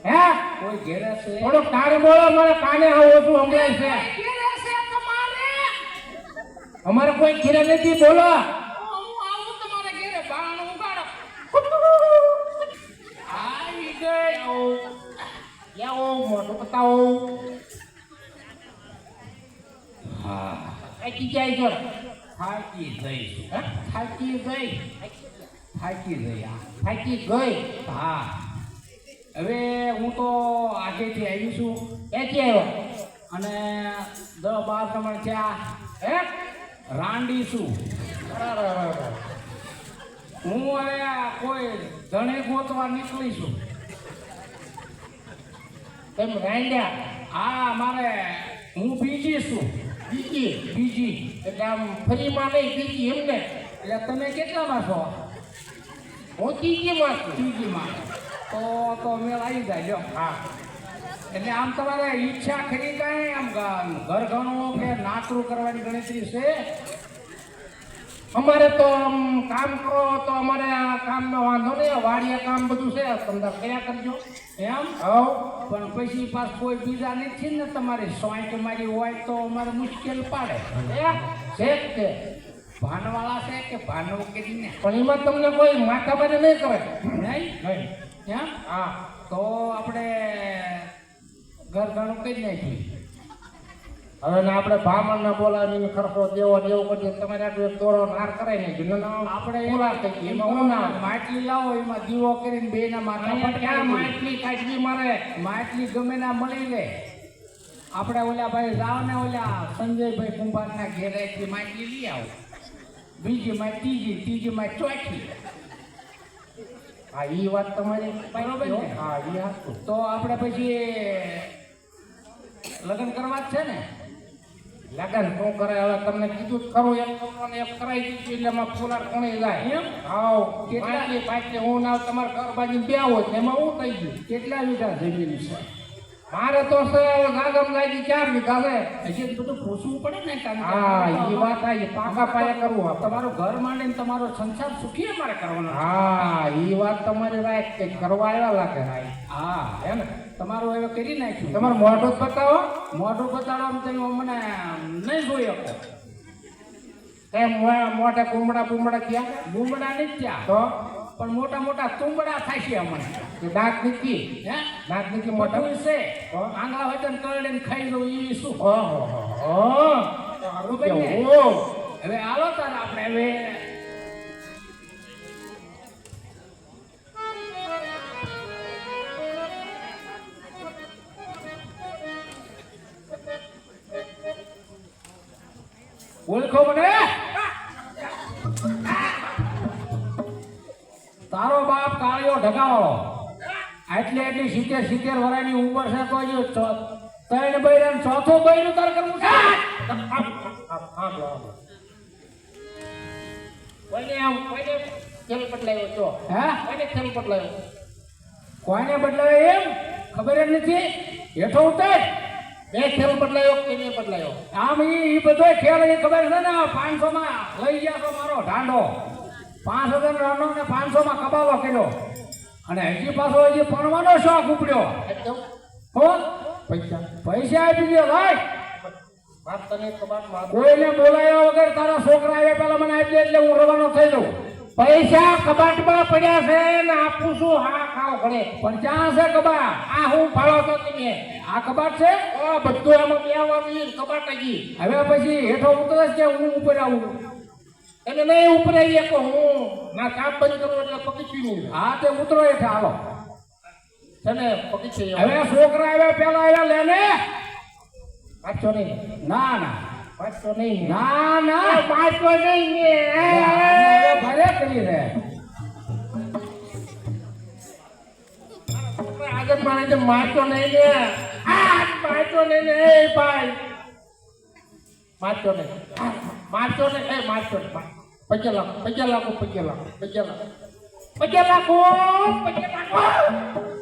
હે કોઈ ઘેરે છે થોડો કાન બોલો મારે કાને આવું ઓછું સંભળાય છે અમારે કોઈ ઘેરે નથી બોલો આવી ગઈ આવો મોટું બતાવો હા થાકી જાય છો થાકી જઈશું હે? થાકી ગઈ થાકી જઈ થાકી ગઈ હા હવે હું તો આગેથી આવી છું ક્યાંથી આવ્યો અને 10-12 પ્રમાણ થયા હે રાંડી છું હું હવે આ કોઈ ધણે ગોતવા નીકળી છું તમે રાંડ્યા હા મારે હું બીજી છું બીજી એટલે આમ ફરીમાં નહીં બીજી એમને એટલે તમે કેટલામાં છો હું ત્રીજીમાં છું ત્રીજીમાં તો મેળ આવી જાય લ્યો હા એટલે આમ તમારે ઈચ્છા ખરી કાંઈ આમ ઘર ઘણું કે નાકરું કરવાની ગણતરી છે? અમારે તો આમ કામ કરો તો અમારે આ કામનો વાંધો નહીં, વાડીએ કામ બધું છે, તમને કયા કરજો એમ હવ પણ પછી પાસ કોઈ બીજા નથી ને તમારી સોંટ મારી હોય તો અમારે મુશ્કેલ પાડે. છે જ તે. ભાનવાળા છે કે ભાનવ કરીને પણ એમાં તમને કોઈ માથાભારે નહીં કરે. નહીં એમ? હા તો આપણે ઘર ઘણું કઈ નાખ્યું. હવે ને આપણે બ્રાહ્મણને બોલાવીને ખર્ચો દેવો દેવો કરીએ, તમારે આટલું એક દોરો નાર કરાય ને આપણે પૂરા થઈ ગઈ એમાં હું ના માટલી લાવો, એમાં દીવો કરીને બે ના માથા ક્યાં પટકાવી. માટલી કાઢવી મારે માટલી ગમે ના મળી લે. આપણે ઓલા ભાઈ જાવ ને ઓલા સંજયભાઈ કુંભારના ઘેરેથી માટલી લઈ આવો. બીજી માં ત્રીજી માં ચોથી. હા એ વાત તમારી બરોબર ને? હા એ હાચું. તો આપણે પછી લગ્ન કરવા જ છે ને? લગન શું કરે હવે તમને કીધું જ ખરું, એક છોકરાને એક કરાવી દીધું એટલે એમાં ફુલાર કોણી જાય એમ? હાવ કેટલા? કેટલી પાછી હું ના તમારે ઘર બાજુ બે હોય ને એમાં હું થઈ ગયું. કેટલા વીઘા જમીન છે? મારે તો છે ગાગમ લાગી 4 વીઘા છે. હજી બધું પૂછવું પડે ને કારણ કે હા એ વાત આવી, પાકા પાયા કરવું આપણે. તમારું ઘર માંડીને તમારો સંસાર સુખી અમારે કરવાનો છે. હા એ વાત તમારી રાઈટ, કે કરવા આવ્યા લાગે. હા હે ને તમારું હવે કરી નાખ્યું. તમારે મોઢું જ બતાવો. મોઢું બતાડવા તમે મને નહીં જોઈ શકો. એમ મોઢે કુમડા બુમડા ગયા બુમડા નથી ત્યાં તો પણ મોટા મોટા તુંબડા થાય છે અમને. કે દાંત નથી, હે દાંત નથી મોઢા. મોટું છે આંગળા વચન કરડીને ખાઈ દઉં એ શું. ઓહો સારું કેવું. હવે આવો તાર આપણે હવે ઓળખો મને. તારો બાપ કાળિયો ઢગાવાળો, એટલી 70 વર્ષની ઉંમર છે તો હજુ 3 બૈરા ને 4થું બૈરું તાર કરવું છે. કોઈને આમ કોઈને ખેલ બદલાયો છો, હે કોઈને ખેલ બદલાયો. કોઈને બદલાવે એમ ખબર જ નથી. હેઠો ઉતર. બે ખેલ બદલાયો કે નહીં બદલાયો. આમ ઈ બધો ખેલ એ ખબર છે ને 500 માં લઈ ગયા તો મારો ઢાંડો 5000 રનો ને 500 માં કબાલો કર્યો અને હજી પાછો હજી ભણવાનો શોખ ઉપડ્યો. હો પૈસા આપી દે ભાઈ. વાત તને કબાટમાં કોઈને બોલાયા વગર તારા છોકરા આવ્યા પેલા મને આપી દે એટલે હું રવાનો થઈ જાઉં. પૈસા કબાટમાં પડ્યા છે ને આપું છું. હા ખાવ ઘરે. પણ ક્યાં છે કબાટ? આ હું ફાળો તો તમે આ કબાટ છે. ઓ બધું આમાં બેવાનું કબાટ હજી. હવે પછી હેઠો ઉતરે છે કે હું ઉપર આવું? એને નહીં ઉપર આવીએ કે હું ના કામ બંધ કરું એટલે પગી નહીં. હા તે ઉતરો હેઠા હાલો. છે ને પગી છે હવે છોકરા આવ્યા પેલા આવ્યા લે ને. પાછો નહીં, ના ના પાછો નહીં, ના ના પાછો નહીં હવે ભરે કરી રે. આગળ મારે જે મારતો નહીં ને. આ મારતો નહીં ને એ ભાઈ. મારતો નહીં, મારતો નહીં, એ મારતો નહીં. 50 લાખ 50 લાખ 50 લાખ 50 લાખ 50 લાખ 50 લાખ.